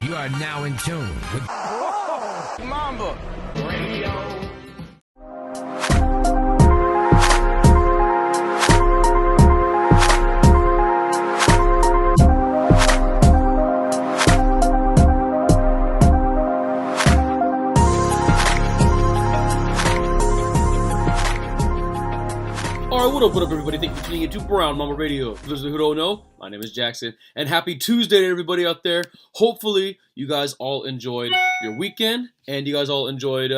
You are now in tune with Mamba Radio. Alright, what up, everybody? Thank you for tuning in to Brown Mamba Radio. For those who don't know, my name is Jackson, and happy Tuesday to everybody out there. Hopefully, you guys all enjoyed your weekend, and you guys all enjoyed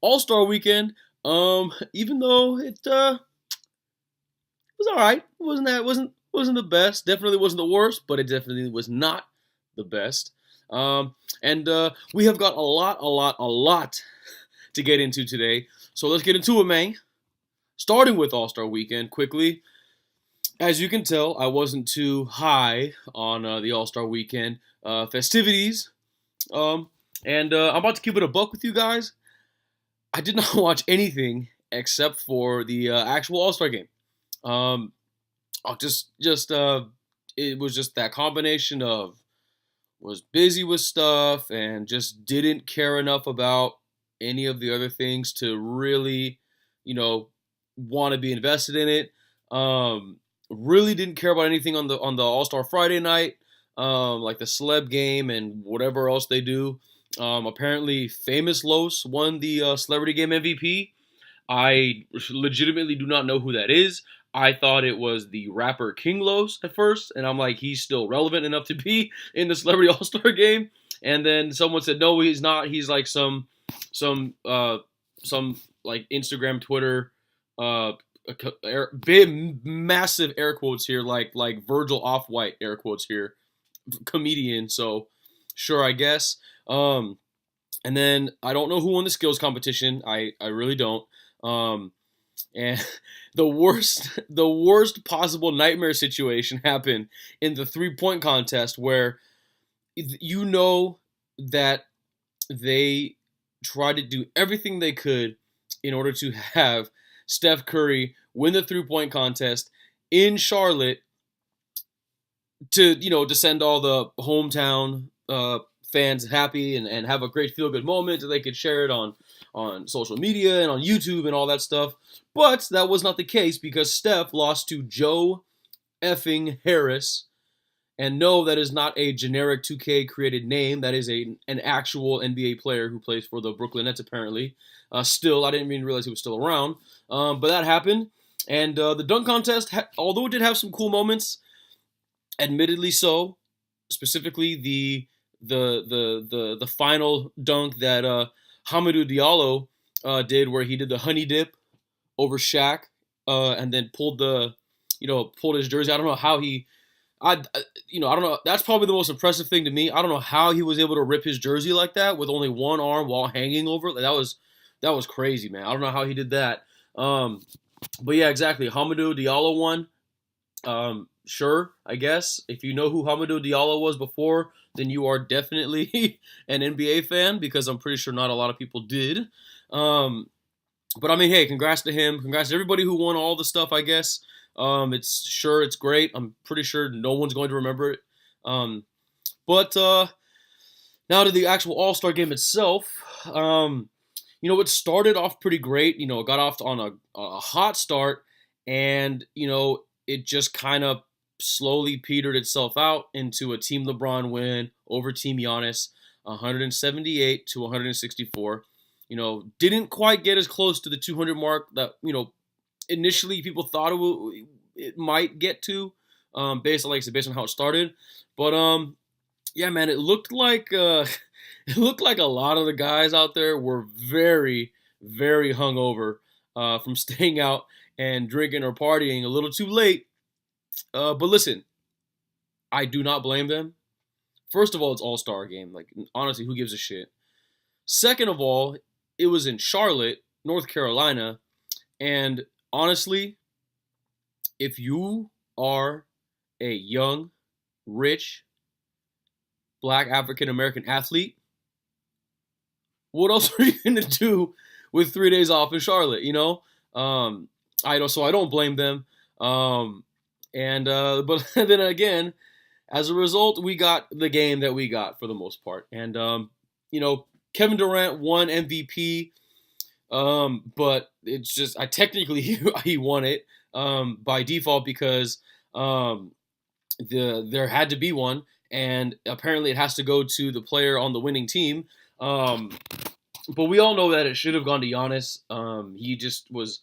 All-Star Weekend. Even though it was alright. It wasn't the best. Definitely wasn't the worst, but it definitely was not the best. And we have got a lot to get into today. So let's get into it, man. Starting with All-Star Weekend, quickly. As you can tell, I wasn't too high on the All-Star Weekend festivities. And I'm about to keep it a buck with you guys. I did not watch anything except for the actual All-Star game. It was just that combination of was busy with stuff and just didn't care enough about any of the other things to really, want to be invested in it. Really didn't care about anything on the All-Star Friday night, like the celeb game and whatever else they do. Apparently, Famous Los won the Celebrity Game MVP. I legitimately do not know who that is. I thought it was the rapper King Los at first, and I'm like, he's still relevant enough to be in the Celebrity All-Star Game. And then someone said, no, he's not. He's like some like Instagram, Twitter, big massive air quotes here, like Virgil Off-White air quotes here, comedian. So sure, I guess. And then I don't know who won the skills competition. I really don't. And the worst possible nightmare situation happened in the 3-point contest, where you know that they tried to do everything they could in order to have Steph Curry win the 3-point contest in Charlotte to send all the hometown fans happy and have a great feel-good moment that they could share it on social media and on YouTube and all that stuff. But that was not the case because Steph lost to Joe effing Harris. And no, that is not a generic 2K created name. That is an actual NBA player who plays for the Brooklyn Nets, apparently. Still, I didn't even realize he was still around. But that happened. And the dunk contest, although it did have some cool moments, admittedly so, specifically the final dunk that Hamidou Diallo did, where he did the honey dip over Shaq and then pulled his jersey. I don't know how I don't know. That's probably the most impressive thing to me. I don't know how he was able to rip his jersey like that with only one arm while hanging over it. That was crazy, man. I don't know how he did that. But yeah, exactly. Hamidou Diallo won. Sure, I guess. If you know who Hamidou Diallo was before, then you are definitely an NBA fan, because I'm pretty sure not a lot of people did. But I mean, hey, congrats to him. Congrats to everybody who won all the stuff, I guess. It's great. I'm pretty sure no one's going to remember it. But now to the actual All-Star game itself. It started off pretty great. It got off on a hot start, and it just kind of slowly petered itself out into a Team LeBron win over Team Giannis, 178 to 164. Didn't quite get as close to the 200 mark that initially people thought it might get to, based on how it started. But yeah, man, it looked like a lot of the guys out there were very, very hungover from staying out and drinking or partying a little too late. But listen, I do not blame them. First of all, it's All-Star game. Like, honestly, who gives a shit? Second of all, it was in Charlotte, North Carolina, and honestly, if you are a young, rich, black African-American athlete, what else are you going to do with 3 days off in Charlotte, I don't blame them. But then again, as a result, we got the game that we got for the most part. And Kevin Durant won MVP, but it's just I technically he won it by default because there had to be one, and apparently it has to go to the player on the winning team. But we all know that it should have gone to Giannis. He just was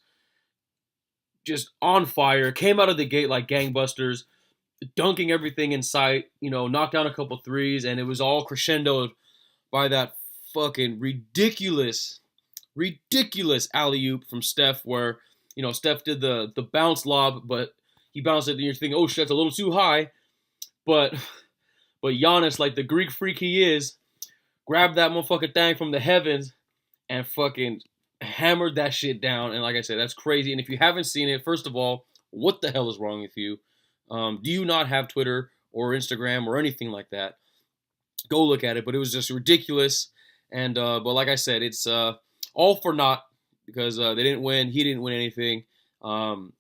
just on fire, came out of the gate like gangbusters, dunking everything in sight, knocked down a couple threes, and it was all crescendoed by that fucking ridiculous alley-oop from Steph where, Steph did the bounce lob, but he bounced it and you're thinking, oh shit, that's a little too high. But Giannis, like the Greek freak he is, grabbed that motherfucking thing from the heavens and fucking hammered that shit down. And like I said, that's crazy. And if you haven't seen it, first of all, what the hell is wrong with you? Do you not have Twitter or Instagram or anything like that? Go look at it. But it was just ridiculous. And but like I said, it's all for naught because they didn't win. He didn't win anything. But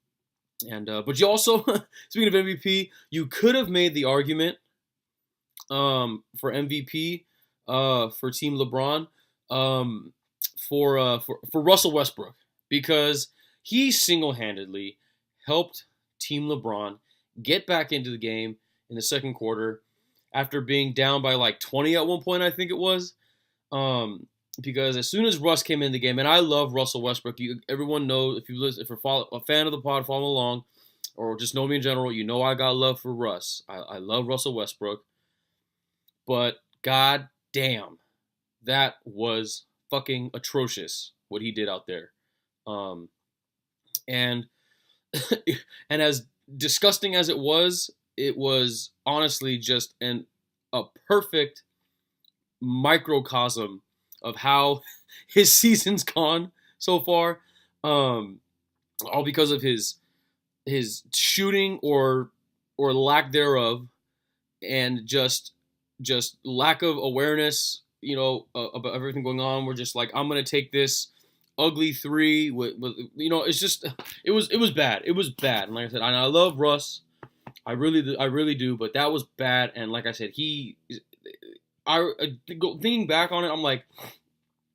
you also, speaking of MVP, you could have made the argument for MVP for Team LeBron for Russell Westbrook because he single-handedly helped Team LeBron get back into the game in the second quarter after being down by like 20 at one point, I think it was. Because as soon as Russ came in the game, and I love Russell Westbrook. Everyone knows if you're a fan of the pod, follow along, or just know me in general, you know I got love for Russ. I love Russell Westbrook, but god damn, that was fucking atrocious what he did out there, and and as disgusting as it was honestly just a perfect microcosm of how his season's gone so far, all because of his shooting or lack thereof, and just lack of awareness, about everything going on. We're just like, I'm gonna take this ugly three with it's just it was bad. It was bad, and like I said, I love Russ, I really do, but that was bad. And like I said, thinking back on it, I'm like,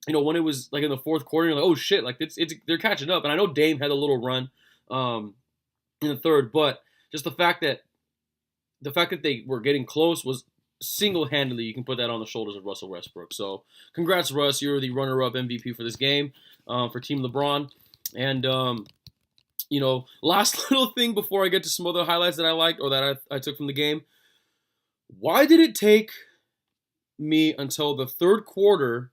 when it was like in the fourth quarter, you're like, oh shit, like it's they're catching up. And I know Dame had a little run in the third, but just the fact that they were getting close was single-handedly, you can put that on the shoulders of Russell Westbrook. So congrats, Russ, you're the runner-up MVP for this game for Team LeBron. And last little thing before I get to some other highlights that I liked or that I took from the game. Why did it take me until the third quarter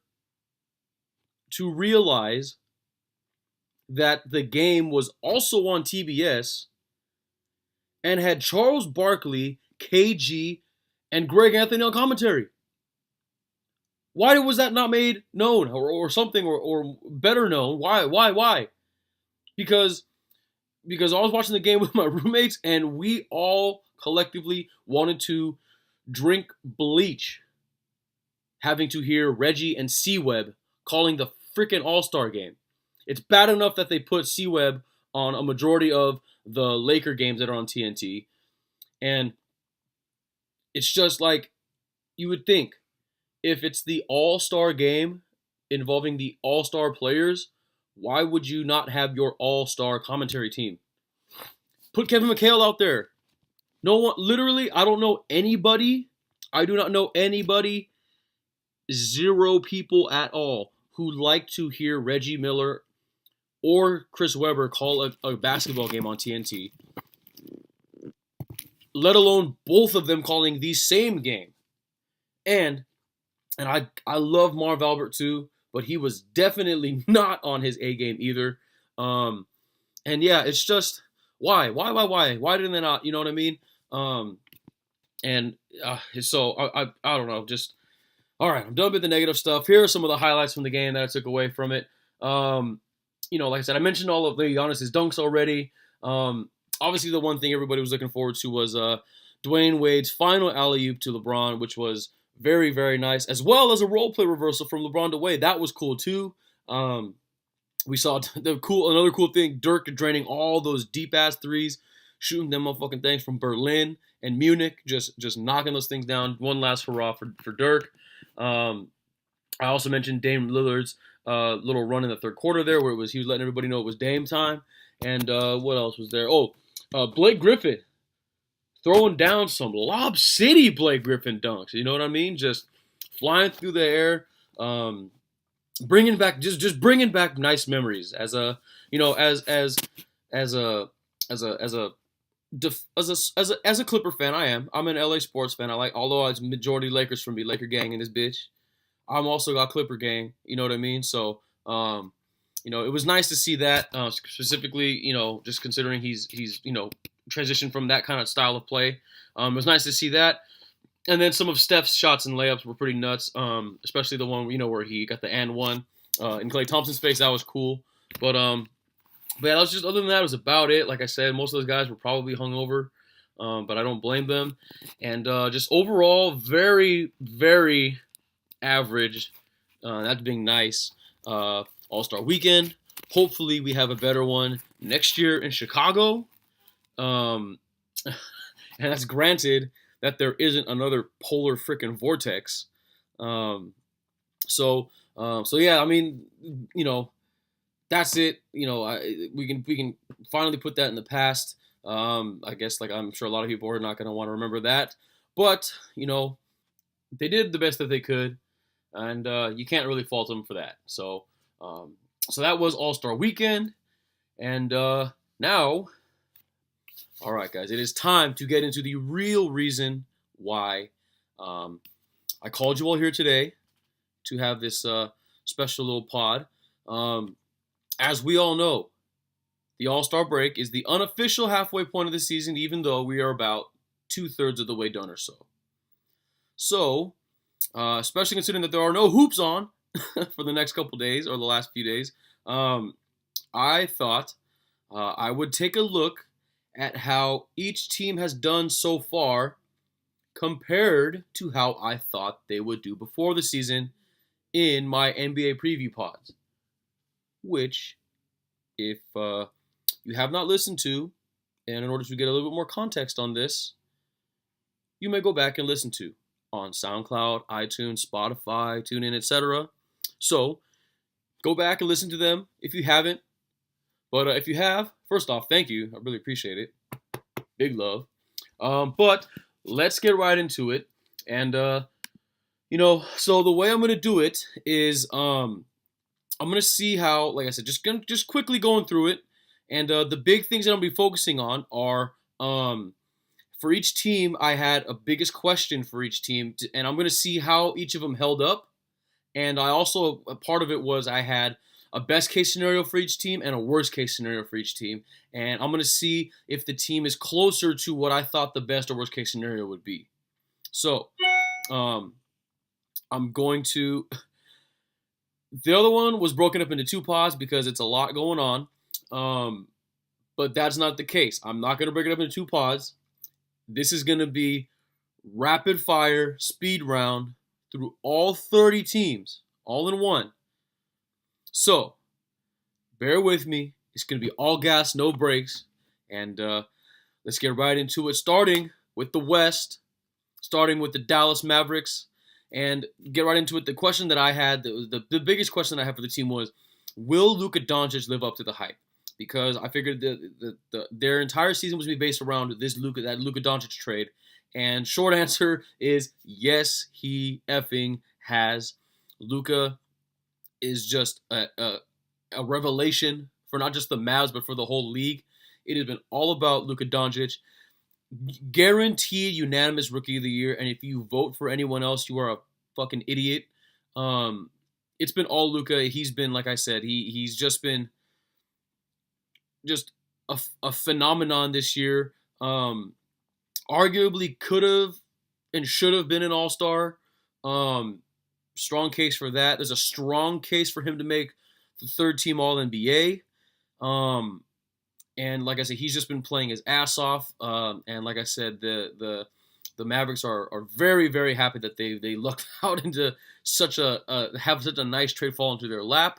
to realize that the game was also on TBS and had Charles Barkley, KG, and Greg Anthony on commentary? Why was that not made known or something or better known? Why? Because I was watching the game with my roommates and we all collectively wanted to drink bleach having to hear Reggie and C-Web calling the freaking All-Star game. It's bad enough that they put C-Web on a majority of the Laker games that are on TNT. And it's just like, you would think, if it's the All-Star game involving the All-Star players, why would you not have your All-Star commentary team? Put Kevin McHale out there. No one, literally, I don't know anybody. I do not know anybody, zero people at all, who'd like to hear Reggie Miller or Chris Webber call a basketball game on TNT, let alone both of them calling the same game. And I love Marv Albert too, but he was definitely not on his A game either. And yeah, it's just, why? Why didn't they not? You know what I mean? So I don't know, just, all right, I'm done with the negative stuff. Here are some of the highlights from the game that I took away from it. Like I said, I mentioned all of Giannis's dunks already. Obviously, the one thing everybody was looking forward to was Dwayne Wade's final alley-oop to LeBron, which was very, very nice, as well as a role play reversal from LeBron to Wade. That was cool too. We saw another cool thing, Dirk draining all those deep ass threes, shooting them motherfucking things from Berlin and Munich, just knocking those things down. One last hurrah for Dirk. I also mentioned Dame Lillard's little run in the third quarter there, where he was letting everybody know it was Dame time. And what else was there? Blake Griffin throwing down some Lob City Blake Griffin dunks. You know what I mean? Just flying through the air, bringing back bringing back nice memories. As a Clipper fan, I'm an LA sports fan. Although it's majority Lakers for me, Laker gang in this bitch. I'm also got Clipper gang. You know what I mean? So, it was nice to see that, specifically, just considering he's transitioned from that kind of style of play. It was nice to see that. And then some of Steph's shots and layups were pretty nuts, especially the one, where he got the and one in Klay Thompson's face. That was cool. But yeah, that was just, other than that, it was about it. Like I said, most of those guys were probably hungover, but I don't blame them. And just overall, very, very average. That's being nice. All-Star Weekend. Hopefully we have a better one next year in Chicago. And that's granted that there isn't another polar freaking vortex. So yeah, I mean, that's it. We can finally put that in the past. I guess, like, I'm sure a lot of people are not going to want to remember that, but they did the best that they could, and you can't really fault them for that. So that was All-Star Weekend, and now, all right, guys, it is time to get into the real reason why I called you all here today to have this special little pod. As we all know, the All-Star break is the unofficial halfway point of the season, even though we are about 2/3 of the way done or so. So, especially considering that there are no hoops on for the next couple days or the last few days, I thought I would take a look at how each team has done so far compared to how I thought they would do before the season in my NBA preview pods, which, if you have not listened to, and in order to get a little bit more context on this, you may go back and listen to on SoundCloud, iTunes, Spotify, TuneIn, etc. So, go back and listen to them if you haven't. But if you have, first off, thank you. I really appreciate it. Big love. But let's get right into it. And, so the way I'm going to do it is I'm going to see how, like I said, just quickly going through it. And the big things that I'm going to be focusing on are, for each team, I had a biggest question for each team. And I'm going to see how each of them held up. And I also, a part of it was I had a best case scenario for each team and a worst case scenario for each team. And I'm going to see if the team is closer to what I thought the best or worst case scenario would be. So, I'm going to... The other one was broken up into 2 pods because it's a lot going on. But that's not the case. I'm not going to break it up into 2 pods. This is going to be rapid fire, speed round through all 30 teams, all in one. So, bear with me. It's going to be all gas, no brakes. And let's get right into it, starting with the West, starting with the Dallas Mavericks. And get right into it. The question that I had, the biggest question I had for the team was, will Luka Doncic live up to the hype? Because I figured their entire season was going to be based around that Luka Doncic trade. And short answer is yes, he effing has. Luka is just a revelation for not just the Mavs, but for the whole league. It has been all about Luka Doncic. Guaranteed unanimous Rookie of the Year, and if you vote for anyone else, you are a fucking idiot. It's been all Luka. He's been, like I said, he's just been just a phenomenon this year. Arguably could have and should have been an All-Star. Strong case for that. There's a strong case for him to make the 3rd team All-NBA. And like I said, he's just been playing his ass off. And like I said, the Mavericks are very, very happy that they lucked out into such a nice trade fall into their lap.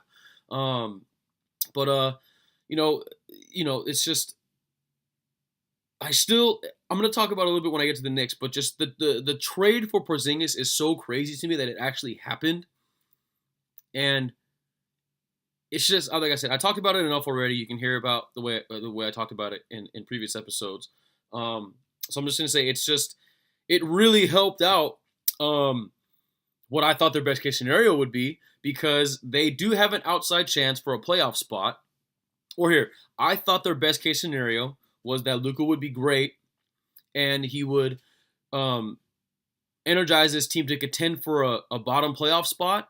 But it's just I'm going to talk about it a little bit when I get to the Knicks, but just the trade for Porzingis is so crazy to me that it actually happened. And it's just, like I said, I talked about it enough already. You can hear about the way I talked about it in previous episodes. So I'm just going to say it really helped out what I thought their best case scenario would be, because they do have an outside chance for a playoff spot. Or here, I thought their best case scenario was that Luka would be great and he would energize this team to contend for a bottom playoff spot,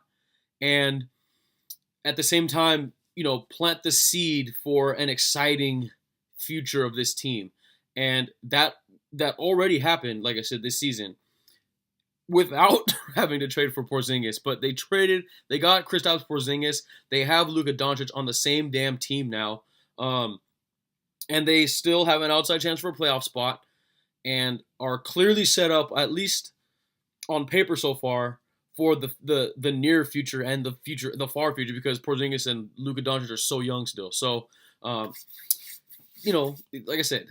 and at the same time, plant the seed for an exciting future of this team. And that already happened, like I said, this season without having to trade for Porzingis. But they got Kristaps Porzingis. They have Luka Doncic on the same damn team now. And they still have an outside chance for a playoff spot and are clearly set up, at least on paper so far, for the near future and the far future, because Porzingis and Luka Doncic are so young still. So, like I said,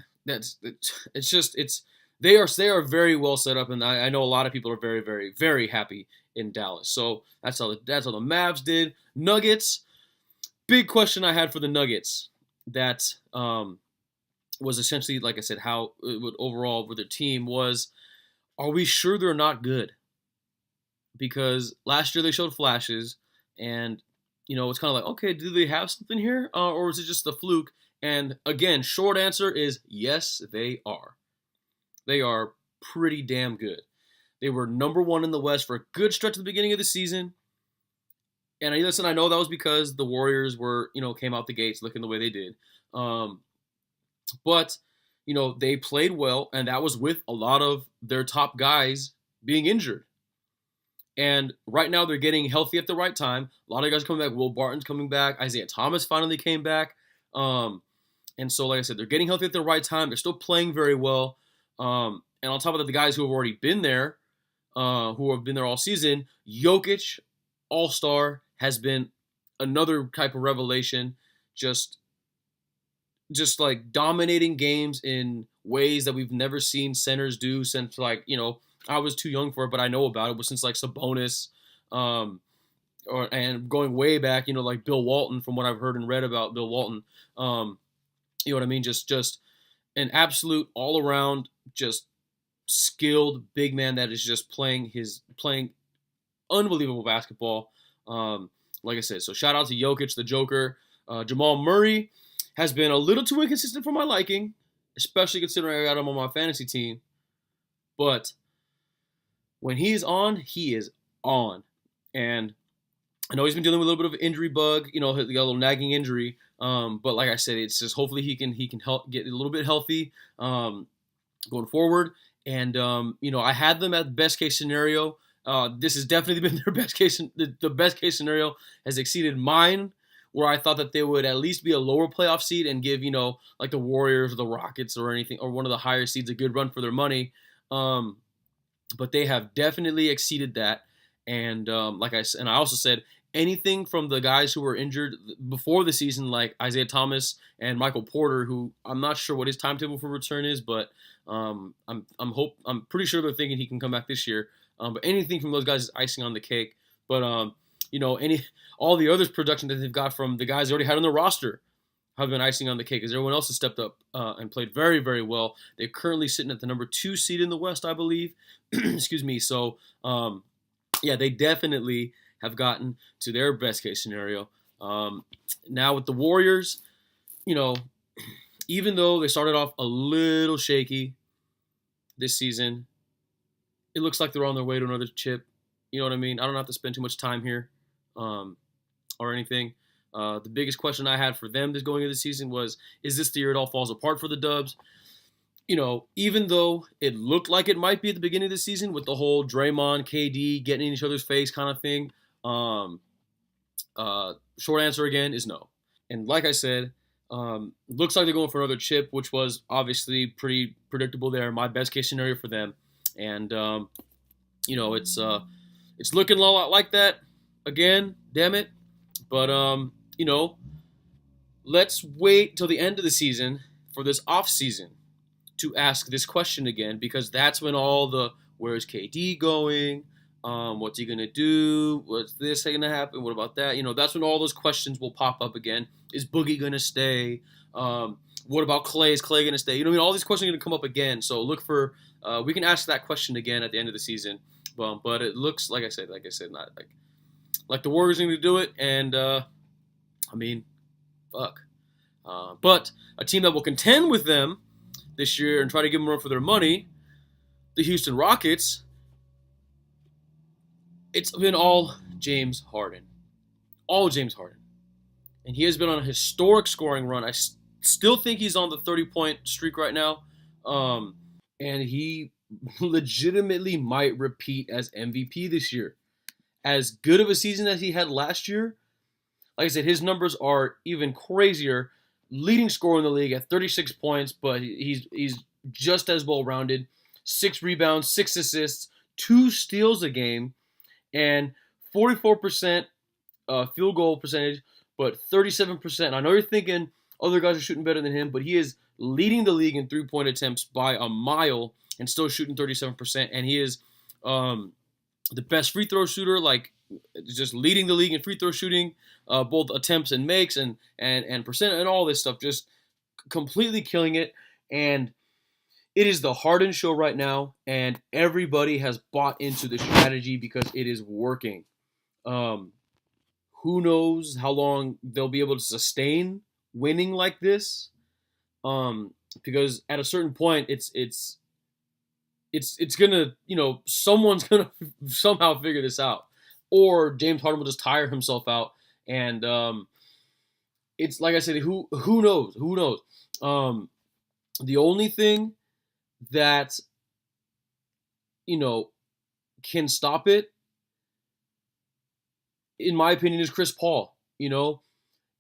they are very well set up, and I know a lot of people are very, very, very happy in Dallas. So that's how the Mavs did. Nuggets, big question I had for the Nuggets that was essentially, like I said, how it would overall with their team was, are we sure they're not good? Because last year they showed flashes, and it's kind of like, okay, do they have something here, or is it just a fluke? And again, short answer is yes, they are. They are pretty damn good. They were number one in the West for a good stretch at the beginning of the season. And I know that was because the Warriors came out the gates looking the way they did. But they played well, and that was with a lot of their top guys being injured. And right now they're getting healthy at the right time. A lot of guys coming back. Will Barton's coming back. Isaiah Thomas finally came back. And so, like I said, they're getting healthy at the right time. They're still playing very well. And on top of that, the guys who have already been there, who have been there all season, Jokic, all-star, has been another type of revelation. Just like dominating games in ways that we've never seen centers do since, I was too young for it, but I know about it. But since Sabonis, and going way back, like Bill Walton, from what I've heard and read about Bill Walton, you know what I mean? Just an absolute all around, just skilled big man that is just playing unbelievable basketball. Like I said, so shout out to Jokic, the Joker. Jamal Murray has been a little too inconsistent for my liking, especially considering I got him on my fantasy team. But when he's on, he is on. And I know he's been dealing with a little bit of an injury bug, he got a little nagging injury. But like I said, it's just hopefully he can help get a little bit healthy going forward. And I had them at the best case scenario. This has definitely been their best case. The best case scenario has exceeded mine, where I thought that they would at least be a lower playoff seed and give like the Warriors or the Rockets or anything, or one of the higher seeds, a good run for their money. But they have definitely exceeded that. And like I said, and I also said, anything from the guys who were injured before the season, like Isaiah Thomas and Michael Porter, who I'm not sure what his timetable for return is, but I'm pretty sure they're thinking he can come back this year. But anything from those guys is icing on the cake. But all the other production that they've got from the guys they already had on their roster have been icing on the cake, because everyone else has stepped up and played very, very well. They're currently sitting at the number 2 seed in the West, I believe. Excuse me. So, they definitely have gotten to their best case scenario. Now with the Warriors, even though they started off a little shaky this season, it looks like they're on their way to another chip. You know what I mean? I don't have to spend too much time here or anything. The biggest question I had for them this going into the season was, is this the year it all falls apart for the Dubs? Even though it looked like it might be at the beginning of the season with the whole Draymond, KD getting in each other's face kind of thing, short answer again is no. And like I said, looks like they're going for another chip, which was obviously pretty predictable there. My best case scenario for them. And, it's looking a lot like that again, damn it. But, let's wait till the end of the season for this off season to ask this question again, because that's when all the where's KD going? What's he gonna do? What's this gonna happen? What about that? That's when all those questions will pop up again. Is Boogie gonna stay? What about Clay? Is Clay gonna stay? All these questions are gonna come up again. So look for we can ask that question again at the end of the season. But it looks like I said, not like the Warriors are gonna do it, and fuck. But a team that will contend with them this year and try to give them a run for their money, the Houston Rockets. It's been all James Harden. All James Harden. And he has been on a historic scoring run. I still think he's on the 30-point streak right now. And he legitimately might repeat as MVP this year. As good of a season as he had last year, like I said, his numbers are even crazier. Leading scorer in the league at 36 points, but he's just as well-rounded. 6 rebounds, 6 assists, 2 steals a game, and 44% field goal percentage, but 37%. I know you're thinking other guys are shooting better than him, but he is leading the league in three-point attempts by a mile and still shooting 37%. And he is the best free throw shooter, just leading the league in free throw shooting, both attempts and makes and percent and all this stuff, just completely killing it. And it is the Harden show right now, and everybody has bought into the strategy because it is working. Who knows how long they'll be able to sustain winning like this? Because at a certain point, it's gonna, someone's gonna somehow figure this out, or James Harden will just tire himself out, and it's like I said, who knows? Who knows? The only thing that can stop it, in my opinion, is Chris Paul.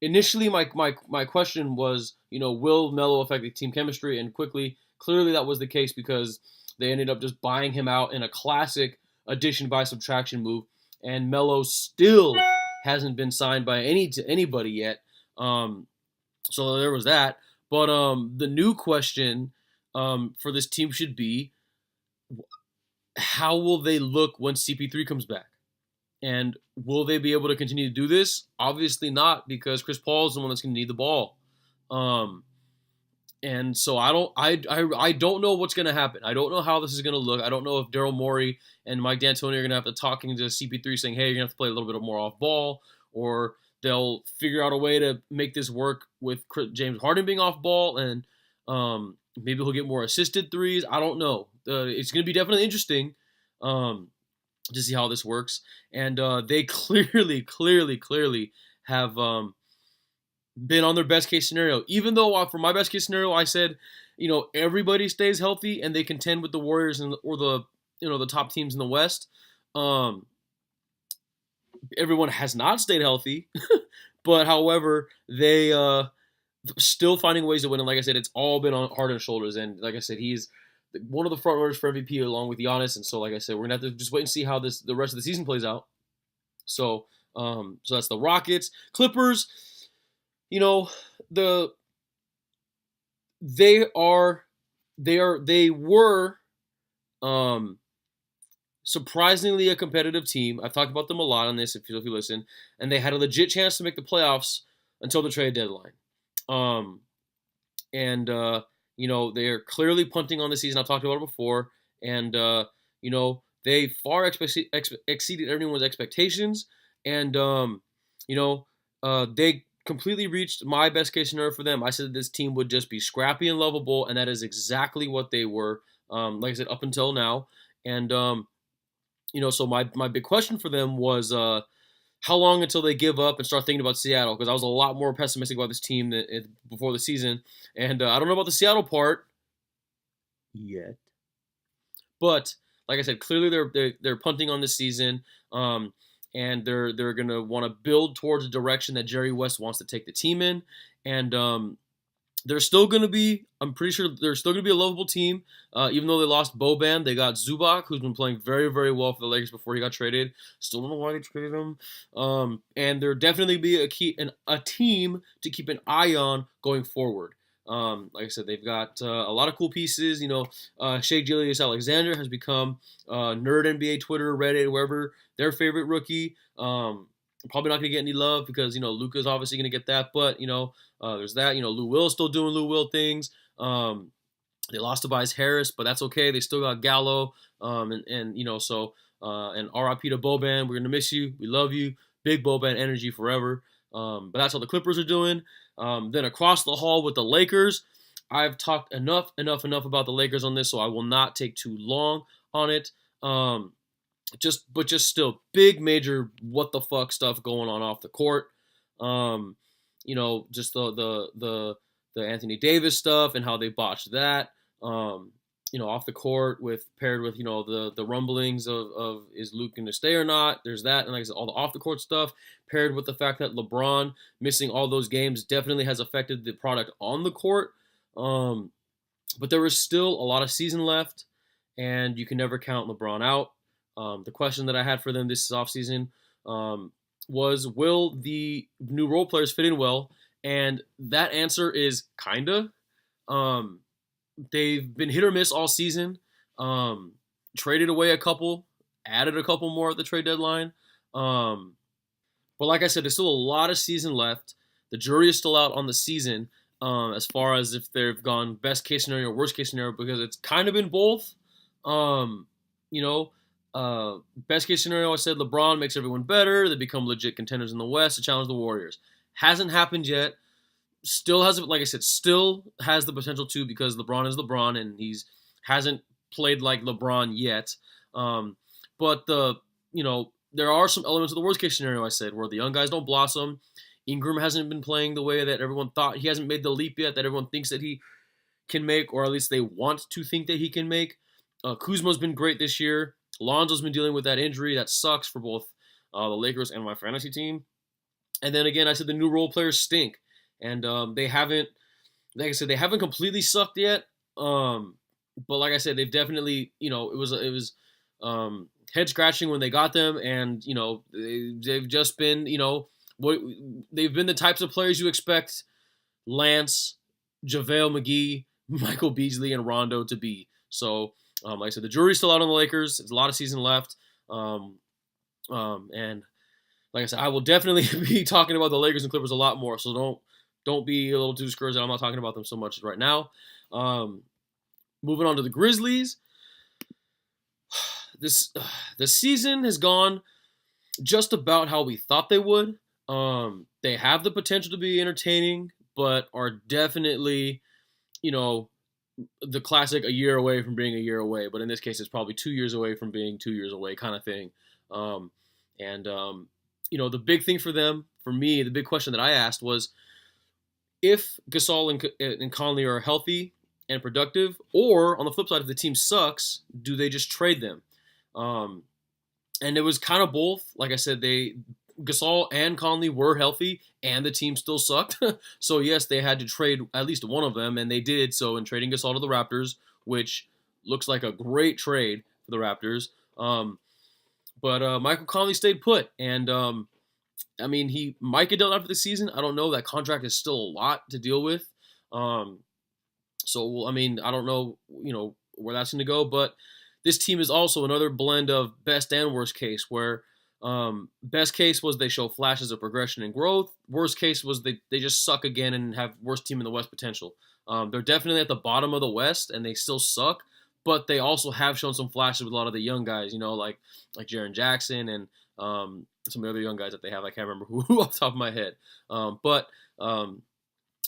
Initially my question was, will Melo affect the team chemistry? And clearly that was the case, because they ended up just buying him out in a classic addition by subtraction move, and Melo still hasn't been signed by anybody yet. So there was that. But the new question for this team should be, how will they look when CP3 comes back? And will they be able to continue to do this? Obviously not, because Chris Paul is the one that's going to need the ball. And so I don't know what's going to happen. I don't know how this is going to look. I don't know if Daryl Morey and Mike D'Antoni are going to have to talking to CP3 saying, hey, you're going to have to play a little bit more off ball, or they'll figure out a way to make this work with James Harden being off ball, and maybe he'll get more assisted threes. I don't know. It's going to be definitely interesting to see how this works. And they clearly have been on their best case scenario. Even though for my best case scenario, I said, everybody stays healthy and they contend with the Warriors or the top teams in the West. Everyone has not stayed healthy, but however, they still finding ways to win. And like I said, it's all been on Harden's shoulders. And like I said, he's one of the front runners for MVP along with Giannis. And so, like I said, we're gonna have to just wait and see how the rest of the season plays out. So that's the Rockets. Clippers, they were surprisingly a competitive team. I've talked about them a lot on this if you listen, and they had a legit chance to make the playoffs until the trade deadline. They're clearly punting on the season. I've talked about it before, and they far exceeded everyone's expectations, and they completely reached my best case scenario for them. I said this team would just be scrappy and lovable, and that is exactly what they were. Like I said, up until now, and so my big question for them was how long until they give up and start thinking about Seattle? Because I was a lot more pessimistic about this team before the season, and I don't know about the Seattle part yet. But like I said, clearly they're punting on this season, and they're gonna want to build towards a direction that Jerry West wants to take the team in, and they're still gonna be. I'm pretty sure they're still gonna be a lovable team, even though they lost Boban. They got Zubac, who's been playing very, very well for the Lakers before he got traded. Still don't know why they traded him. And they're definitely be a team to keep an eye on going forward. Like I said, they've got a lot of cool pieces. Shea Gilgeous-Alexander has become Nerd NBA Twitter, Reddit, wherever, their favorite rookie. Probably not going to get any love because Luka's obviously going to get that, but there's that. Lou Will's still doing Lou Will things. They lost Tobias Harris, but that's okay. They still got Gallo, and RIP to Boban. We're gonna miss you. We love you. Big Boban energy forever. But that's how the Clippers are doing. Then across the hall with the Lakers, I've talked enough about the Lakers on this, so I will not take too long on it. Just still big major what the fuck stuff going on off the court. Just the Anthony Davis stuff and how they botched that. Off the court paired with the rumblings of is Luke going to stay or not. There's that, and like I said, all the off the court stuff paired with the fact that LeBron missing all those games definitely has affected the product on the court. But there is still a lot of season left, and you can never count LeBron out. The question that I had for them this offseason was, will the new role players fit in well? And that answer is kinda. They've been hit or miss all season. Traded away a couple, added a couple more at the trade deadline. But like I said, there's still a lot of season left. The jury is still out on the season as far as if they've gone best case scenario or worst case scenario, because it's kind of been both. Best case scenario, I said LeBron makes everyone better. They become legit contenders in the West to challenge the Warriors. Hasn't happened yet. Still has, like I said, still has the potential to, because LeBron is LeBron and hasn't played like LeBron yet. But there are some elements of the worst case scenario, I said, where the young guys don't blossom. Ingram hasn't been playing the way that everyone thought. He hasn't made the leap yet that everyone thinks that he can make, or at least they want to think that he can make. Kuzma's been great this year. Lonzo's been dealing with that injury. That sucks for both the Lakers and my fantasy team. And then again, I said the new role players stink. And they haven't, like I said, they haven't completely sucked yet. But like I said, they've definitely, it was head scratching when they got them, and they've just been, they've been the types of players you expect Lance, JaVale McGee, Michael Beasley, and Rondo to be. So, like I said, the jury's still out on the Lakers. There's a lot of season left. And like I said, I will definitely be talking about the Lakers and Clippers a lot more. So don't be a little too discouraged that I'm not talking about them so much right now. Moving on to the Grizzlies. The season has gone just about how we thought they would. They have the potential to be entertaining, but are definitely, the classic a year away from being a year away. But in this case, it's probably 2 years away from being 2 years away kind of thing. The big thing for them, for me, the big question that I asked was, if Gasol and Conley are healthy and productive, or on the flip side, if the team sucks, do they just trade them? And it was kind of both. Like I said, Gasol and Conley were healthy, and the team still sucked. So yes, they had to trade at least one of them, and they did so in trading Gasol to the Raptors, which looks like a great trade for the Raptors. But Michael Conley stayed put, and he might get dealt after the season. I don't know. That contract is still a lot to deal with. So, I don't know, where that's going to go. But this team is also another blend of best and worst case, where best case was they show flashes of progression and growth. Worst case was they just suck again and have worst team in the West potential. They're definitely at the bottom of the West, and they still suck. But they also have shown some flashes with a lot of the young guys, like Jaren Jackson and some of the other young guys that they have. I can't remember who off the top of my head.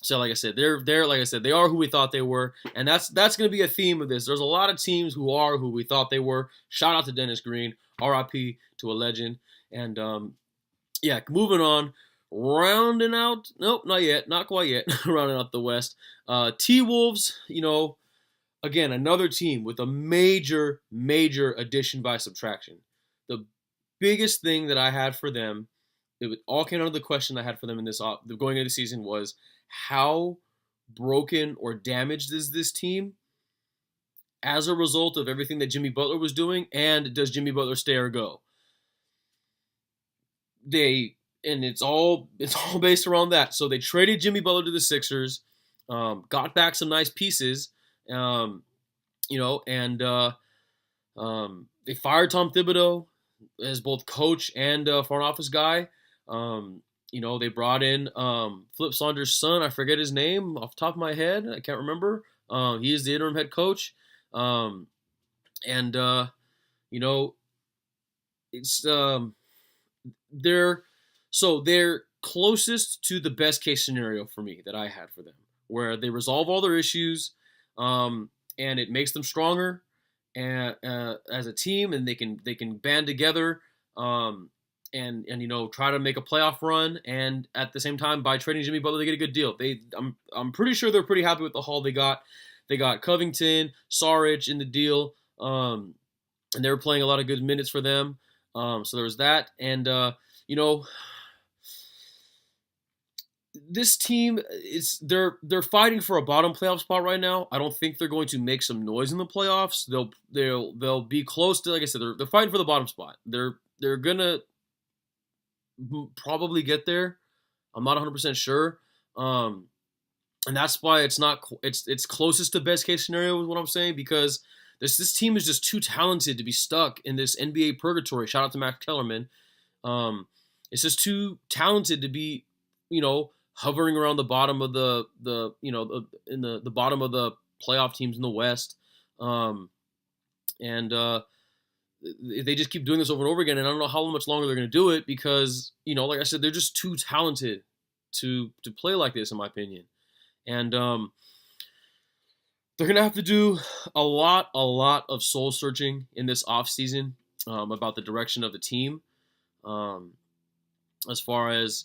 So like I said, they're like I said, they are who we thought they were, and that's going to be a theme of this. There's a lot of teams who are who we thought they were. Shout out to Dennis Green, RIP to a legend, and moving on, rounding out. Nope, not yet, not quite yet. Rounding out the West, T-Wolves. Again, another team with a major addition by subtraction. The biggest thing that I had for them, it all came out of the question I had for them in this going into the season was, how broken or damaged is this team as a result of everything that Jimmy Butler was doing, and does Jimmy Butler stay or go? It's all based around that. So they traded Jimmy Butler to the Sixers. got back some nice pieces, and they fired Tom Thibodeau as both coach and front office guy. They brought in Flip Saunders' son. I forget his name off the top of my head. I can't remember. He is the interim head coach. And it's they're closest to the best case scenario for me that I had for them, where they resolve all their issues, and it makes them stronger and as a team, and they can band together, and try to make a playoff run, and at the same time by trading Jimmy Butler they get a good deal. I'm pretty sure they're pretty happy with the haul they got. They got Covington, Saric in the deal, and they were playing a lot of good minutes for them. So there was that, and this team they're fighting for a bottom playoff spot right now. I don't think they're going to make some noise in the playoffs. They'll be close to, like I said, they're fighting for the bottom spot. They're gonna probably get there. I'm not 100% sure. And that's why it's closest to best case scenario is what I'm saying, because this team is just too talented to be stuck in this NBA purgatory. Shout out to Max Kellerman. It's just too talented to be, hovering around the bottom of the bottom of the playoff teams in the West. And they just keep doing this over and over again, and I don't know how much longer they're going to do it because, like I said, they're just too talented to play like this, in my opinion. And they're going to have to do a lot of soul searching in this offseason about the direction of the team, as far as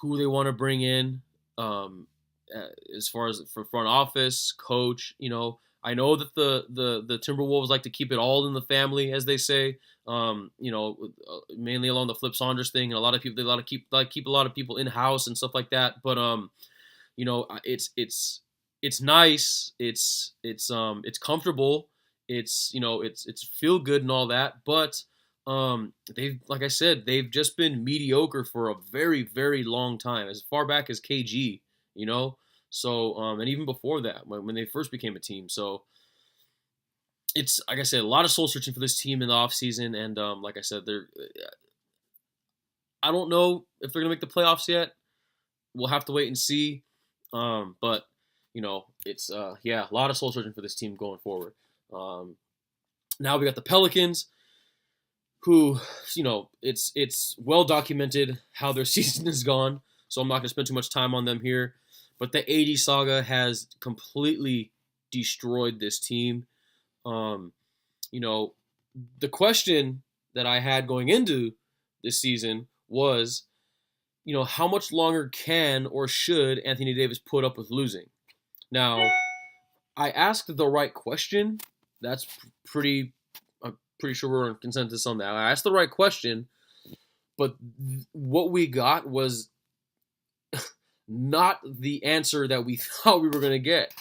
who they want to bring in, as far as for front office, coach. I know that the Timberwolves like to keep it all in the family, as they say. Mainly along the Flip Saunders thing, and a lot of people they keep a lot of people in house and stuff like that. But it's nice. It's comfortable. It's feel good and all that. But like I said, they've just been mediocre for a very, very long time, as far back as KG. So and even before that, when they first became a team. So it's, like I said, a lot of soul searching for this team in the offseason. And like I said, I don't know if they're gonna make the playoffs yet. We'll have to wait and see. But it's a lot of soul searching for this team going forward. Now we got the Pelicans, who, it's well documented how their season has gone, so I'm not going to spend too much time on them here. But the AD saga has completely destroyed this team. The question that I had going into this season was, how much longer can or should Anthony Davis put up with losing? Now, I asked the right question. That's I'm pretty sure we're in consensus on that. I asked the right question, but what we got was not the answer that we thought we were going to get.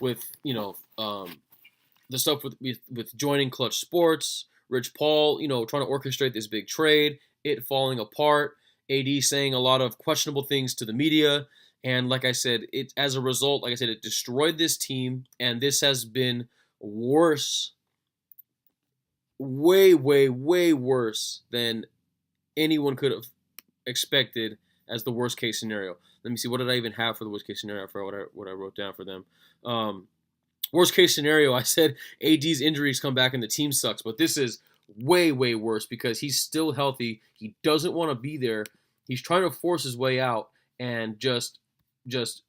With the stuff with joining Clutch Sports, Rich Paul, trying to orchestrate this big trade, it falling apart, AD saying a lot of questionable things to the media, and like I said, as a result, like I said, it destroyed this team, and this has been worse, way, way, way worse than anyone could have expected as the worst case scenario. Let me see, what did I even have for the worst case scenario? For what I wrote down for them. Worst case scenario, I said AD's injuries come back and the team sucks, but this is way, way worse because he's still healthy. He doesn't want to be there. He's trying to force his way out and just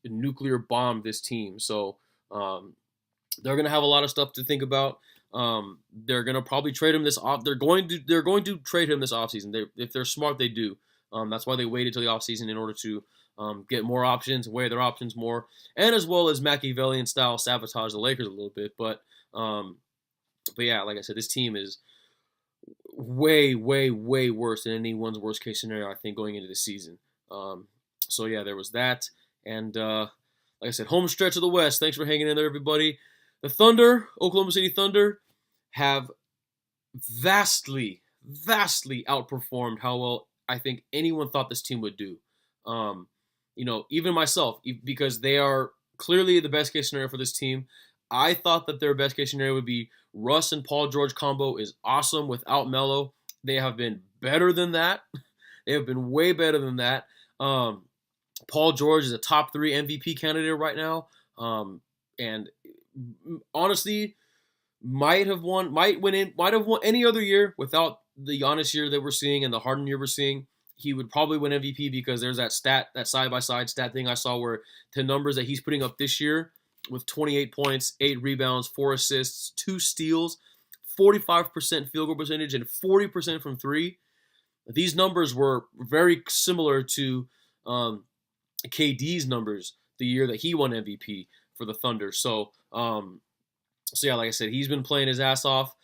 nuclear bomb this team. So they're gonna have a lot of stuff to think about. They're gonna probably trade him this off. They're going to trade him this offseason. If they're smart, they do. That's why they waited till the offseason in order to get more options, weigh their options more, and as well as Machiavellian style sabotage the Lakers a little bit. But yeah, like I said, this team is way, way, way worse than anyone's worst case scenario, I think, going into the season. So yeah, there was that, and like I said, home stretch of the West. Thanks for hanging in there, everybody. The Thunder, Oklahoma City Thunder, have vastly, vastly outperformed how well I think anyone thought this team would do. even myself, because they are clearly the best case scenario for this team. I thought that their best case scenario would be Russ and Paul George combo is awesome without Melo. They have been better than that. They have been way better than that. Paul George is a top 3 MVP candidate right now, and honestly, might have won any other year without the Giannis year that we're seeing and the Harden year we're seeing. He would probably win MVP because there's that side-by-side stat thing I saw where the numbers that he's putting up this year with 28 points, 8 rebounds, 4 assists, 2 steals, 45% field goal percentage, and 40% from 3. These numbers were very similar to KD's numbers the year that he won MVP for the Thunder. So yeah, like I said, he's been playing his ass off.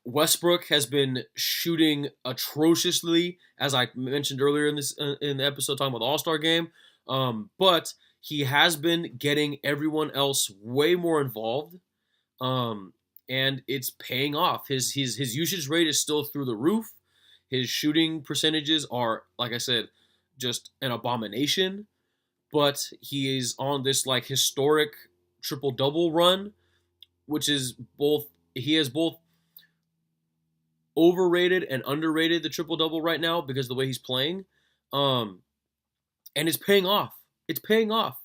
Westbrook has been shooting atrociously, as I mentioned earlier in the episode talking about the All-Star game. But he has been getting everyone else way more involved, and it's paying off. His usage rate is still through the roof. His shooting percentages are, like I said, just an abomination. But he is on this like historic triple-double run, which is he has both overrated and underrated the triple-double right now because of the way he's playing. And it's paying off. It's paying off.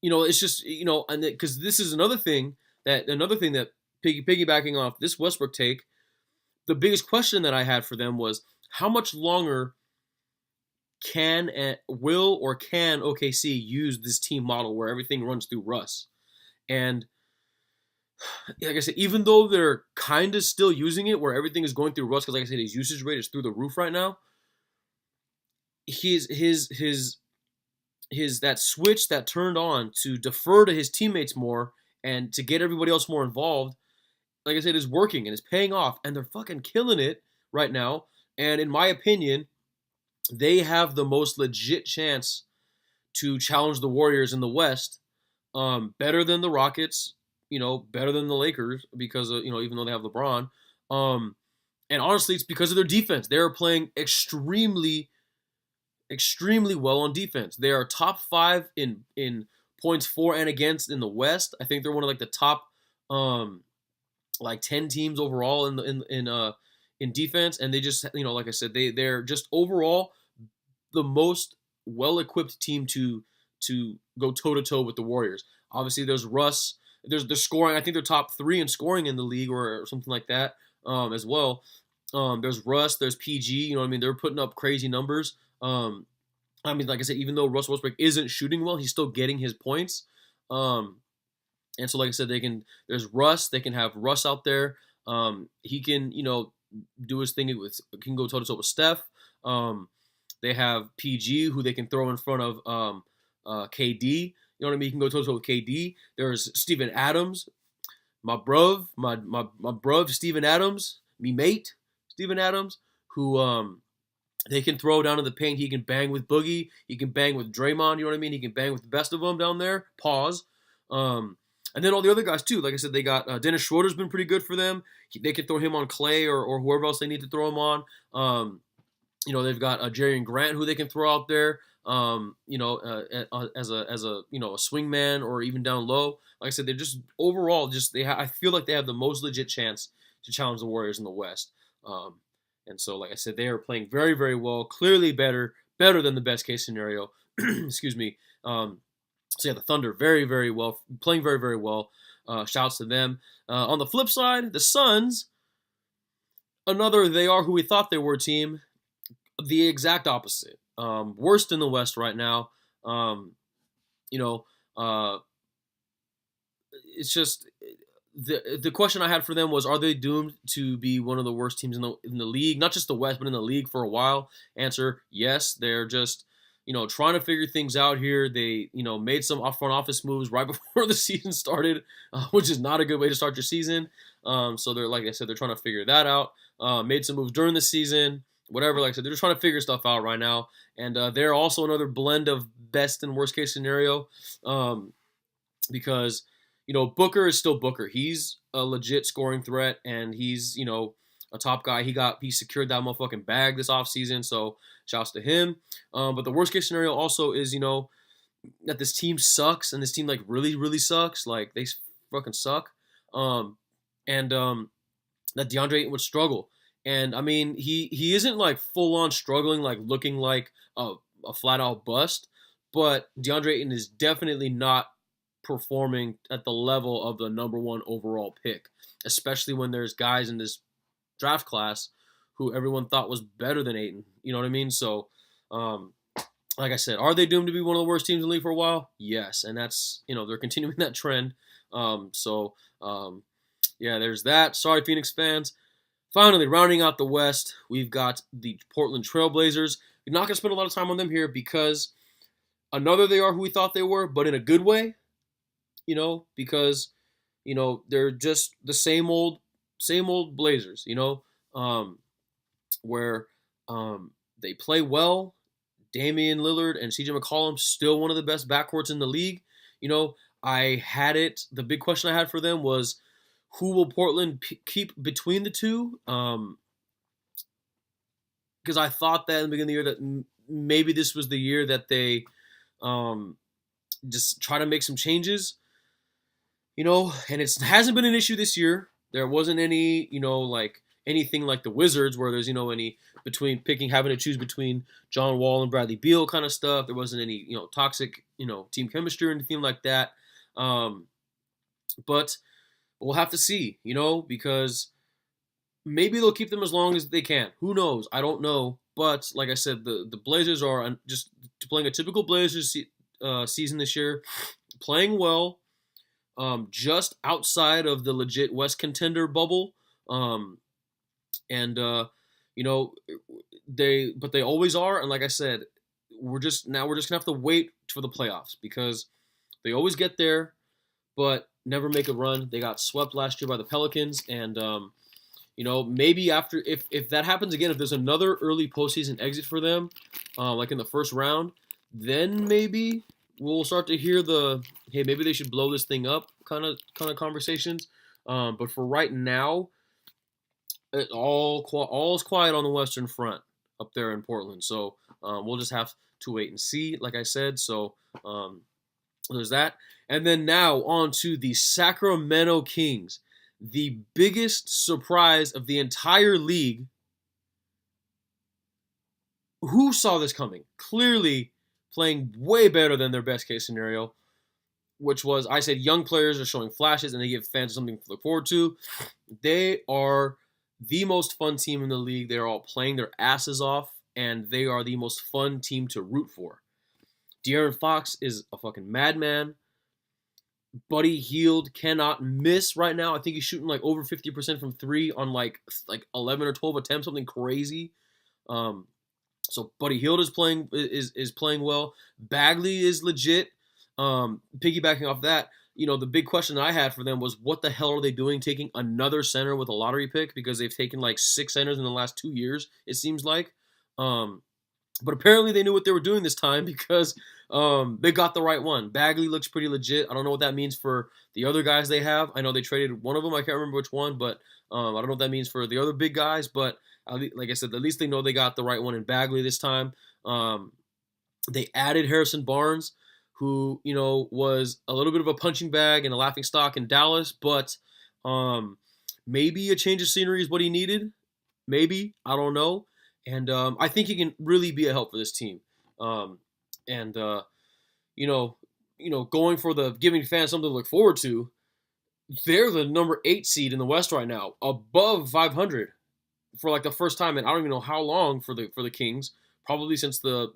It's just, and because this is another thing that piggybacking off this Westbrook take, the biggest question that I had for them was how much longer can OKC use this team model where everything runs through Russ? And like I said, even though they're kind of still using it where everything is going through Russ, because like I said, his usage rate is through the roof right now. His that switch that turned on to defer to his teammates more and to get everybody else more involved, like I said, is working and it's paying off, and they're fucking killing it right now. And in my opinion, they have the most legit chance to challenge the Warriors in the West, better than the Rockets, better than the Lakers because of, even though they have LeBron. And honestly, it's because of their defense. They're playing extremely well on defense. They are top 5 in points for and against in the West. I think they're one of like the top 10 teams overall in defense, and they just, like I said, they're just overall the most well-equipped team to go toe-to-toe with the Warriors. Obviously, there's Russ. There's the scoring. I think they're top 3 in scoring in the league or something like that as well. There's Russ. There's PG. They're putting up crazy numbers. Like I said, even though Russell Westbrook isn't shooting well, he's still getting his points. And so, like I said, there's Russ. They can have Russ out there. He can, do his thing can go toe-to-toe with Steph. They have PG, who they can throw in front of KD. You know what I mean? He can go toe-to-toe with KD. There's Steven Adams, my bruv, Steven Adams, me mate, Steven Adams, who they can throw down in the paint. He can bang with Boogie. He can bang with Draymond. You know what I mean? He can bang with the best of them down there. Pause. And then all the other guys too. Like I said, they got Dennis Schroeder's been pretty good for them. They can throw him on Clay or whoever else they need to throw him on. They've got Jerian Grant who they can throw out there. As a swingman or even down low. Like I said, they're just overall I feel like they have the most legit chance to challenge the Warriors in the West. And so, like I said, they are playing very, very well. Clearly better than the best case scenario. Excuse me. So yeah, the Thunder very, very well, playing very, very well. Shouts to them. On the flip side, the Suns, they are who we thought they were team. The exact opposite. Worst in the West right now. It's just the question I had for them was, are they doomed to be one of the worst teams in the league? Not just the West, but in the league for a while. Answer: yes. They're just trying to figure things out here. They made some front office moves right before the season started, which is not a good way to start your season. So they're, like I said, they're trying to figure that out. Made some moves during the season. Whatever, like I said, they're just trying to figure stuff out right now. And they're also another blend of best and worst case scenario, because Booker is still Booker. He's a legit scoring threat, and he's a top guy. He secured that motherfucking bag this offseason, so shouts to him. But the worst case scenario also is, that this team sucks, and this team like really, really sucks. Like they fucking suck. And that DeAndre Ayton would struggle. And I mean, he isn't like full on struggling, like looking like a flat out bust. But DeAndre Ayton is definitely not performing at the level of the number one overall pick, especially when there's guys in this draft class who everyone thought was better than Ayton. You know what I mean? So, like I said, are they doomed to be one of the worst teams in the league for a while? Yes, and that's they're continuing that trend. Yeah, there's that. Sorry, Phoenix fans. Finally, rounding out the West, we've got the Portland Trailblazers. We're not going to spend a lot of time on them here because they are who we thought they were, but in a good way. Because they're just the same old Blazers. Where they play well. Damian Lillard and CJ McCollum still one of the best backcourts in the league. I had it. The big question I had for them was, who will Portland keep between the two? Because I thought that in the beginning of the year that maybe this was the year that they just try to make some changes. And it hasn't been an issue this year. There wasn't any, like anything like the Wizards where there's, any having to choose between John Wall and Bradley Beal kind of stuff. There wasn't any, toxic, team chemistry or anything like that. But we'll have to see, because maybe they'll keep them as long as they can. Who knows? I don't know. But like I said, the Blazers are just playing a typical Blazers season this year, playing well, just outside of the legit West contender bubble. They always are. And like I said, we're just gonna have to wait for the playoffs because they always get there, but never make a run. They got swept last year by the Pelicans, and maybe after if that happens again, if there's another early postseason exit for them, like in the first round, then maybe we'll start to hear hey, maybe they should blow this thing up kind of conversations. But for right now, all is quiet on the Western Front up there in Portland. So we'll just have to wait and see, like I said. So there's that. And then now on to the Sacramento Kings, the biggest surprise of the entire league. Who saw this coming? Clearly playing way better than their best case scenario, which was, I said, young players are showing flashes and they give fans something to look forward to. They are the most fun team in the league. They're all playing their asses off, and they are the most fun team to root for. De'Aaron Fox is a fucking madman. Buddy Hield cannot miss right now. I think he's shooting like over 50% from three on like 11 or 12 attempts, something crazy. So Buddy Hield is playing well. Bagley is legit. Piggybacking off that, the big question I had for them was, what the hell are they doing taking another center with a lottery pick? Because they've taken like 6 centers in the last 2 years, it seems like. But apparently they knew what they were doing this time because they got the right one. Bagley looks pretty legit. I don't know what that means for the other guys they have. I know they traded one of them. I can't remember which one, but I don't know what that means for the other big guys. But like I said, at least they know they got the right one in Bagley this time. They added Harrison Barnes, who, was a little bit of a punching bag and a laughing stock in Dallas, but maybe a change of scenery is what he needed. Maybe. I don't know. And I think he can really be a help for this team. Going for giving fans something to look forward to, they're the number 8 seed in the West right now, above 500 for like the first time in I don't even know how long for the Kings. Probably since the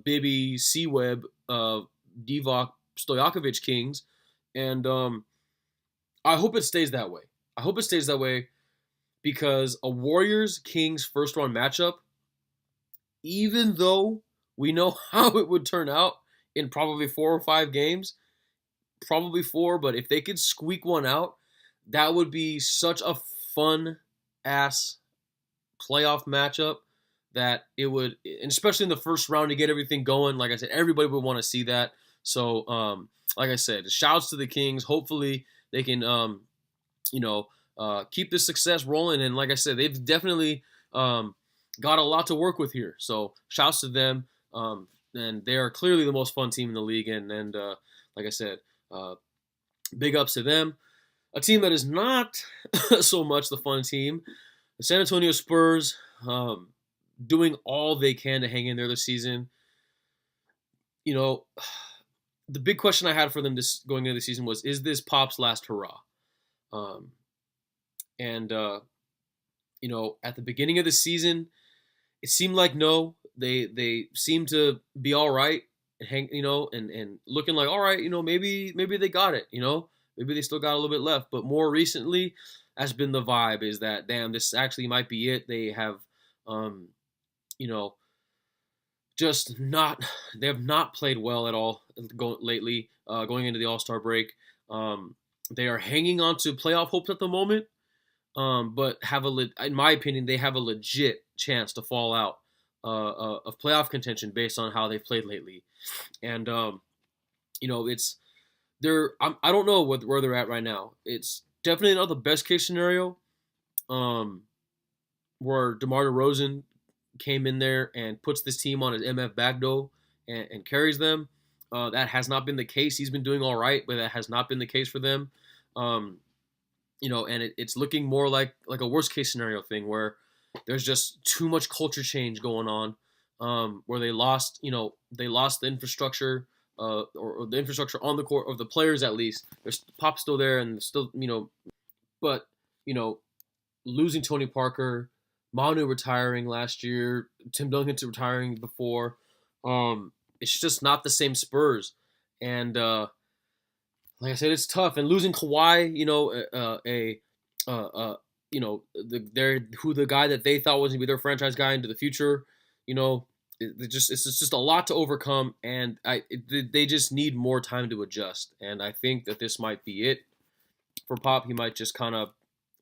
Bibby, C-Web, Divock, Stojakovic Kings. And I hope it stays that way. Because a Warriors-Kings first-round matchup, even though we know how it would turn out in probably 4 or 5 games, probably 4, but if they could squeak one out, that would be such a fun-ass playoff matchup that it would, and especially in the first round to get everything going. Like I said, everybody would want to see that. So, like I said, shouts to the Kings. Hopefully they can, keep this success rolling. And like I said, they've definitely got a lot to work with here. So shouts to them. And they are clearly the most fun team in the league. And like I said, big ups to them. A team that is not so much the fun team, the San Antonio Spurs, doing all they can to hang in there this season. You know, the big question I had for them this going into the season was, is this Pop's last hurrah? And at the beginning of the season, it seemed like no. They seemed to be all right and and looking like all right. Maybe they got it. Maybe they still got a little bit left. But more recently, that's been the vibe, is that damn, this actually might be it. They have, just not. They have not played well at all lately. Going into the All-Star break, they are hanging on to playoff hopes at the moment. But in my opinion, they have a legit chance to fall out of playoff contention based on how they've played lately. And it's I don't know where they're at right now. It's definitely not the best case scenario, where DeMar DeRozan came in there and puts this team on his MF back door and carries them. That has not been the case. He's been doing all right, but that has not been the case for them. And it's looking more like a worst case scenario thing where there's just too much culture change going on, where they lost the infrastructure, or the infrastructure on the court, of the players at least. There's Pop's still there, and still, but losing Tony Parker, Manu retiring last year, Tim Duncan retiring before, it's just not the same Spurs, and like I said, it's tough. And losing Kawhi, the guy that they thought was gonna be their franchise guy into the future, it's just a lot to overcome, and they just need more time to adjust. And I think that this might be it for Pop. He might just kind of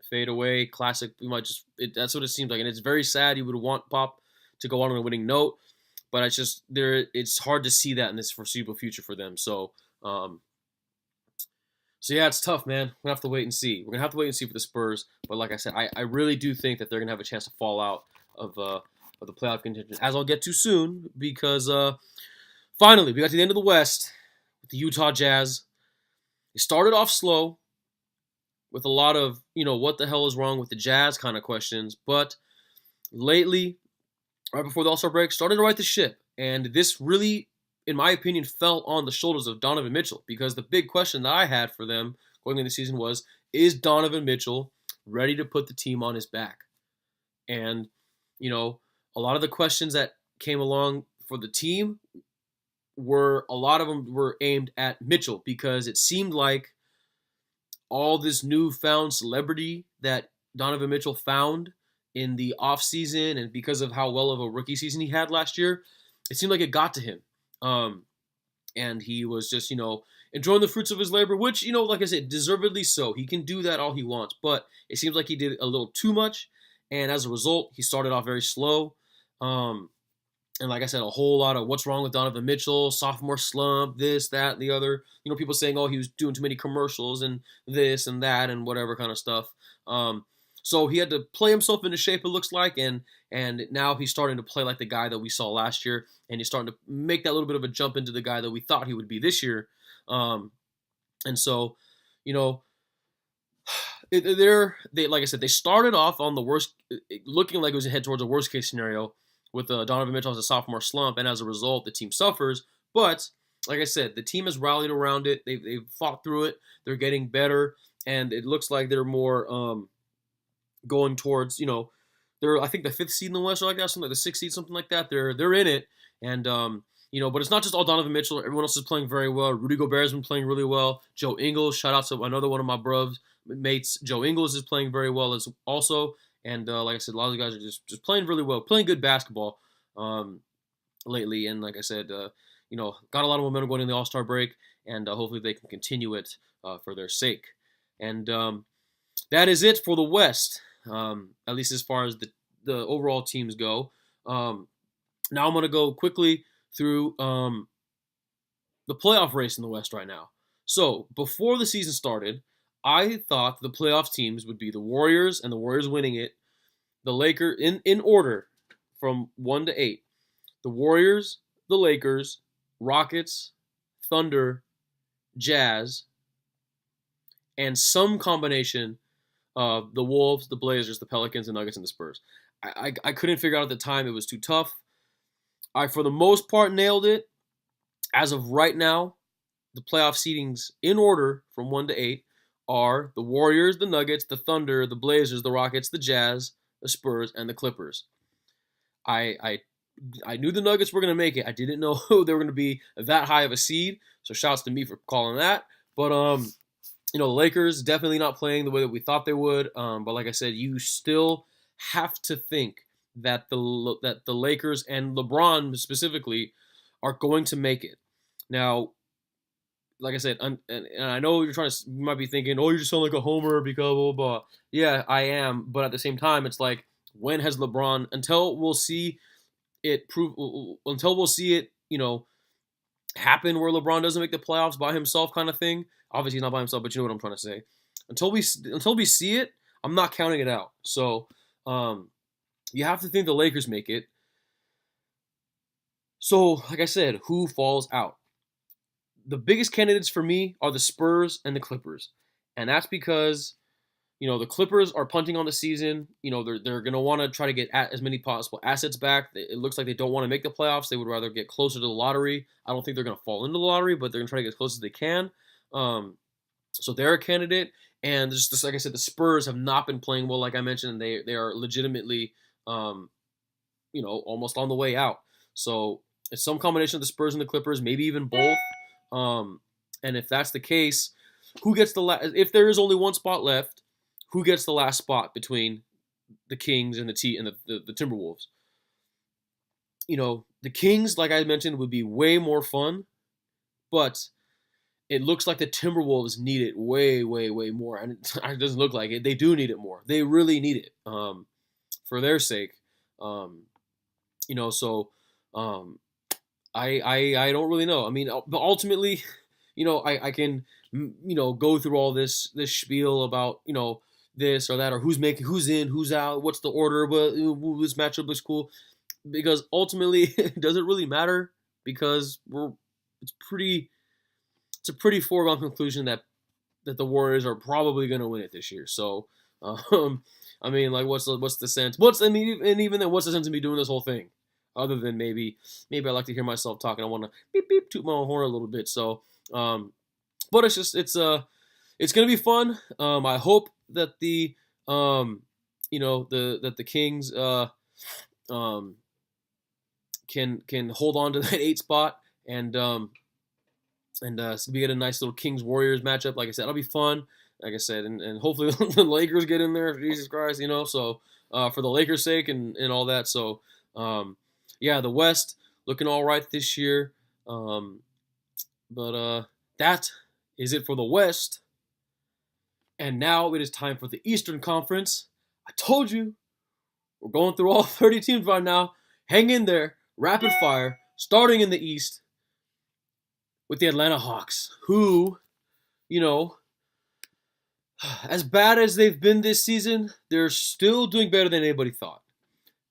fade away. Classic. That's what it seems like, and it's very sad. You would want Pop to go out on a winning note, but it's hard to see that in this foreseeable future for them. So yeah, it's tough, man. We're gonna have to wait and see. We're gonna have to wait and see for the Spurs. But like I said, I really do think that they're gonna have a chance to fall out of the playoff contention, as I'll get to soon, because finally we got to the end of the West with the Utah Jazz. It started off slow with a lot of what the hell is wrong with the Jazz kind of questions, but lately, right before the All-Star break, started to right the ship, and this really, in my opinion, fell on the shoulders of Donovan Mitchell, because the big question that I had for them going into the season was, is Donovan Mitchell ready to put the team on his back? And, a lot of the questions that came along for the team a lot of them were aimed at Mitchell, because it seemed like all this newfound celebrity that Donovan Mitchell found in the offseason, and because of how well of a rookie season he had last year, it seemed like it got to him. And he was just, enjoying the fruits of his labor, which, like I said, deservedly so. He can do that all he wants, but it seems like he did a little too much, and as a result, he started off very slow. And like I said, a whole lot of what's wrong with Donovan Mitchell, sophomore slump, this, that, and the other. People saying, oh, he was doing too many commercials and this and that and whatever kind of stuff. So he had to play himself into shape, it looks like, and now he's starting to play like the guy that we saw last year, and he's starting to make that little bit of a jump into the guy that we thought he would be this year. And so, like I said, they started off on the worst, looking like it was head towards a worst case scenario with Donovan Mitchell as a sophomore slump, and as a result, the team suffers. But like I said, the team has rallied around it. They've fought through it. They're getting better, and it looks like they're more going towards, they're, I think, the 5th seed in the West, or like that, something like the 6th seed, something like that. They're in it, and but it's not just all Donovan Mitchell. Everyone else is playing very well. Rudy Gobert has been playing really well. Joe Ingles, shout out to another one of my bros mates. Joe Ingles is playing very well as also. And like I said, a lot of the guys are just playing really well, playing good basketball lately. And like I said, got a lot of momentum going in the All-Star break, and hopefully they can continue it for their sake. And that is it for the West, at least as far as the overall teams go. Now I'm going to go quickly through the playoff race in the West right now. So before the season started, I thought the playoff teams would be the Warriors and the Warriors winning it. The Lakers in order from 1 to 8. The Warriors, the Lakers, Rockets, Thunder, Jazz, and some combination of the Wolves, the Blazers, the Pelicans, the Nuggets, and the Spurs. I couldn't figure out at the time. It was too tough. I, for the most part, nailed it. As of right now, the playoff seedings in order from 1 to 8 are the Warriors, the Nuggets, the Thunder, the Blazers, the Rockets, the Jazz, the Spurs, and the Clippers. I knew the Nuggets were going to make it. I didn't know they were going to be that high of a seed. So shouts to me for calling that. But the Lakers definitely not playing the way that we thought they would. But like I said, you still have to think that the Lakers and LeBron specifically are going to make it. Now, like I said, and I know you might be thinking, oh, you just sound like a homer because blah, blah, blah. Yeah, I am. But at the same time, it's like, when has LeBron, until we'll see it, happen where LeBron doesn't make the playoffs by himself kind of thing. Obviously not by himself, but you know what I'm trying to say. Until we see it, I'm not counting it out. So you have to think the Lakers make it. So, like I said, who falls out? The biggest candidates for me are the Spurs and the Clippers. And that's because, the Clippers are punting on the season. They're going to want to try to get as many possible assets back. It looks like they don't want to make the playoffs. They would rather get closer to the lottery. I don't think they're going to fall into the lottery, but they're going to try to get as close as they can. So they're a candidate. And just like I said, the Spurs have not been playing well, like I mentioned. They are legitimately, almost on the way out. So it's some combination of the Spurs and the Clippers, maybe even both. And if that's the case, who gets if there is only one spot left, who gets the last spot between the Kings and the Timberwolves? The Kings, like I mentioned, would be way more fun, but it looks like the Timberwolves need it way, way, way more. And it doesn't look like it. They do need it more. They really need it for their sake. I don't really know. I mean, but ultimately, I can, go through all this spiel about, this or that, or who's in, who's out, what's the order, but this matchup looks cool, because ultimately it doesn't really matter, because it's a pretty foregone conclusion that the Warriors are probably going to win it this year. So, I mean, like, what's the sense? And even then, what's the sense of me doing this whole thing? Other than maybe I like to hear myself talking. I want to beep beep toot my own horn a little bit. So, but it's gonna be fun. I hope that the the Kings can hold on to that 8 spot and we get a nice little Kings Warriors matchup. Like I said, it'll be fun. Like I said, and hopefully the Lakers get in there. Jesus Christ, So for the Lakers' sake and all that. So. Yeah, the West looking all right this year. But that is it for the West. And now it is time for the Eastern Conference. I told you, we're going through all 30 teams right now. Hang in there, rapid fire, starting in the East with the Atlanta Hawks, who, as bad as they've been this season, they're still doing better than anybody thought.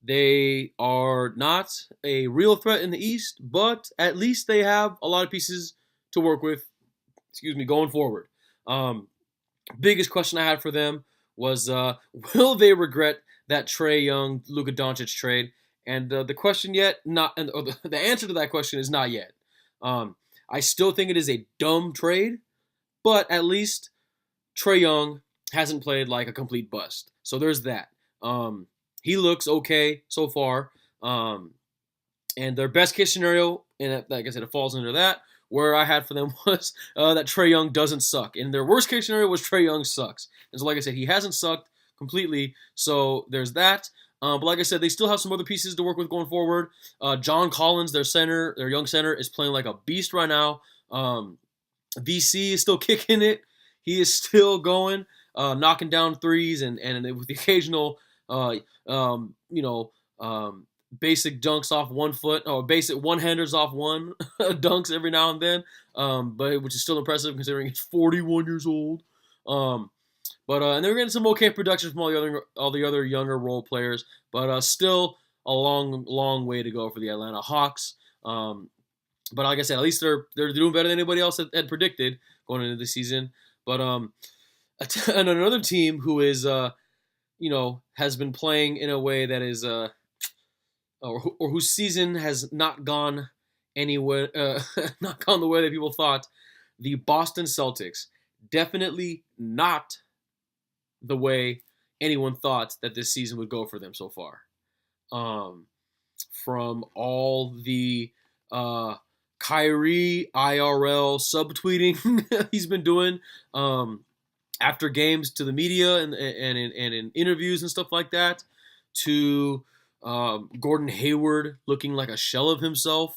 They are not a real threat in the East, but at least they have a lot of pieces to work with, going forward. Biggest question I had for them was, will they regret that Trae Young, Luka Doncic trade? And the answer to that question is not yet. I still think it is a dumb trade, but at least Trae Young hasn't played like a complete bust. So there's that. He looks okay so far. And their best case scenario, and like I said, it falls under that, where I had for them was that Trae Young doesn't suck. And their worst case scenario was Trae Young sucks. And so, like I said, he hasn't sucked completely. So there's that. But like I said, they still have some other pieces to work with going forward. John Collins, their young center, is playing like a beast right now. VC is still kicking it. He is still going, knocking down threes and with the occasional basic dunks off 1 foot, or basic one-handers off one dunks every now and then, but which is still impressive considering he's 41 years old. But and they're getting some okay production from all the other younger role players, but still a long way to go for the Atlanta Hawks. But like I said, at least they're doing better than anybody else had predicted going into the season. But and another team who is has been playing in a way that is or whose season has not gone anywhere, not gone the way that people thought. The Boston Celtics, definitely not the way anyone thought that this season would go for them so far. From all the Kyrie IRL subtweeting he's been doing after games to the media and in interviews and stuff like that, to Gordon Hayward looking like a shell of himself,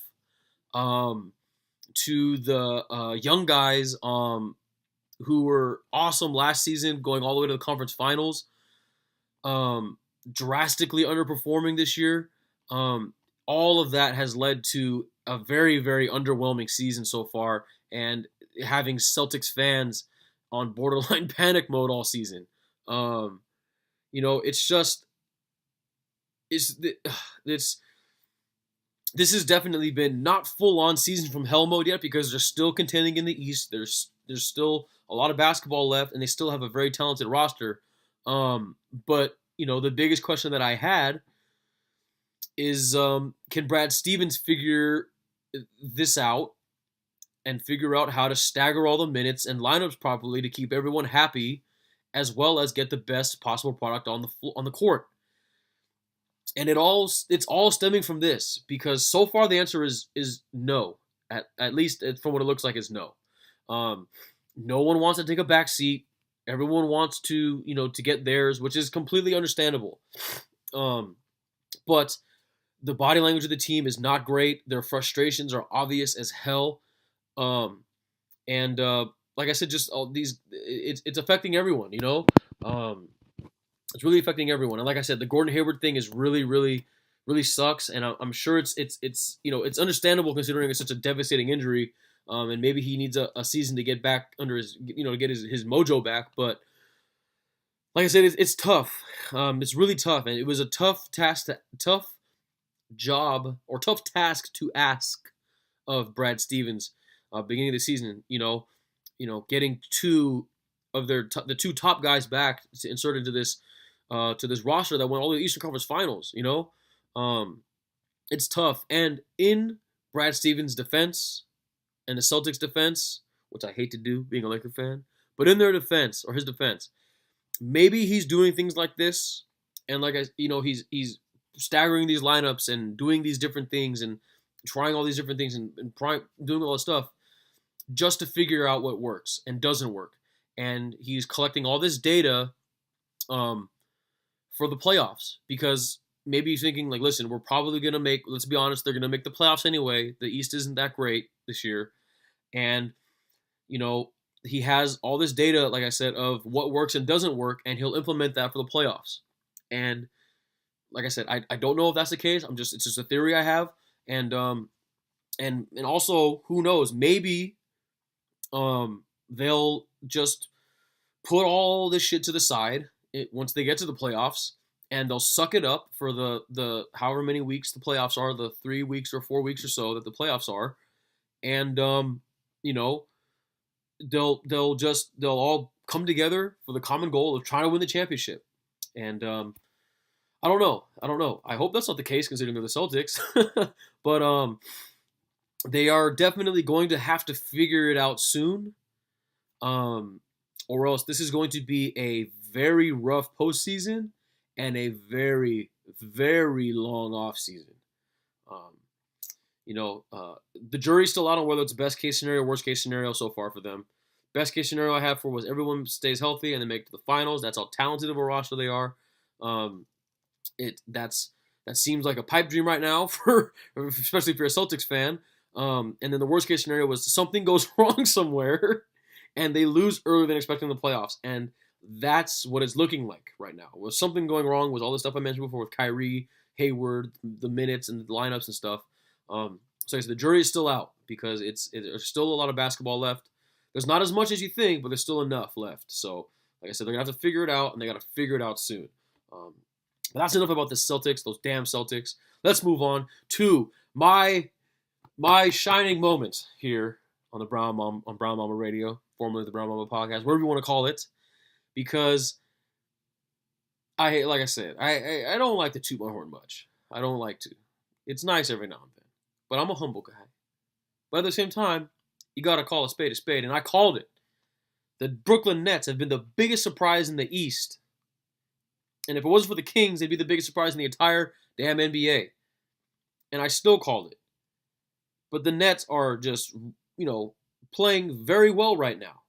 to the young guys who were awesome last season, going all the way to the conference finals, drastically underperforming this year. All of that has led to a very, very underwhelming season so far, and having Celtics fans on borderline panic mode all season. It's just this has definitely been not full on season from hell mode yet, because they're still contending in the East. There's still a lot of basketball left, and they still have a very talented roster. But the biggest question that I had is, can Brad Stevens figure this out and figure out how to stagger all the minutes and lineups properly to keep everyone happy, as well as get the best possible product on the court? And it's all stemming from this, because so far the answer is no. At least from what it looks like is no. No one wants to take a back seat. Everyone wants to get theirs, which is completely understandable. But the body language of the team is not great. Their frustrations are obvious as hell. And like I said, just all these, it's affecting everyone. It's really affecting everyone. And like I said, the Gordon Hayward thing is really, really, really sucks. And I'm sure it's understandable, considering it's such a devastating injury. And maybe he needs a season to get back under his, to get his mojo back. But like I said, it's tough. It's really tough, and it was a tough job or tough task to ask of Brad Stevens, beginning of the season. Getting two of the two top guys back to insert into this roster that went all the way to the Eastern Conference Finals. It's tough, and in Brad Stevens' defense and the Celtics' defense, which I hate to do being a Laker fan, but in their defense, or his defense, maybe he's doing things like this, and he's staggering these lineups and doing these different things and trying all these different things and doing all this stuff just to figure out what works and doesn't work. And he's collecting all this data for the playoffs, because maybe he's thinking, like, listen, we're probably going to make, let's be honest, they're going to make the playoffs anyway. The East isn't that great this year. And, he has all this data, like I said, of what works and doesn't work, and he'll implement that for the playoffs. And like I said, I don't know if that's the case. It's just a theory I have. And also, who knows, maybe they'll just put all this shit to the side once they get to the playoffs, and they'll suck it up for the however many weeks the playoffs are, the 3 weeks or 4 weeks or so that the playoffs are. And they'll all come together for the common goal of trying to win the championship. And I don't know. I hope that's not the case, considering they're the Celtics. But they are definitely going to have to figure it out soon, or else this is going to be a very rough postseason and a very, very long offseason. The jury's still out on whether it's best case scenario, worst case scenario so far for them. Best case scenario I have for was everyone stays healthy and they make it to the finals. That's how talented of a roster they are. That seems like a pipe dream right now, especially if you're a Celtics fan. And then the worst case scenario was something goes wrong somewhere and they lose earlier than expected in the playoffs. And that's what it's looking like right now. Was something going wrong with all the stuff I mentioned before with Kyrie, Hayward, the minutes and the lineups and stuff. So the jury is still out, because there's still a lot of basketball left. There's not as much as you think, but there's still enough left. So, like I said, they're going to have to figure it out, and they got to figure it out soon. But that's enough about the Celtics, those damn Celtics. Let's move on to my shining moment here on the Brown Mama Radio, formerly the Brown Mama Podcast, whatever you want to call it, because like I said, I don't like to toot my horn much. I don't like to. It's nice every now and then, but I'm a humble guy. But at the same time, you got to call a spade, and I called it. The Brooklyn Nets have been the biggest surprise in the East. And if it wasn't for the Kings, they'd be the biggest surprise in the entire damn NBA. And I still called it. But the Nets are just, playing very well right now.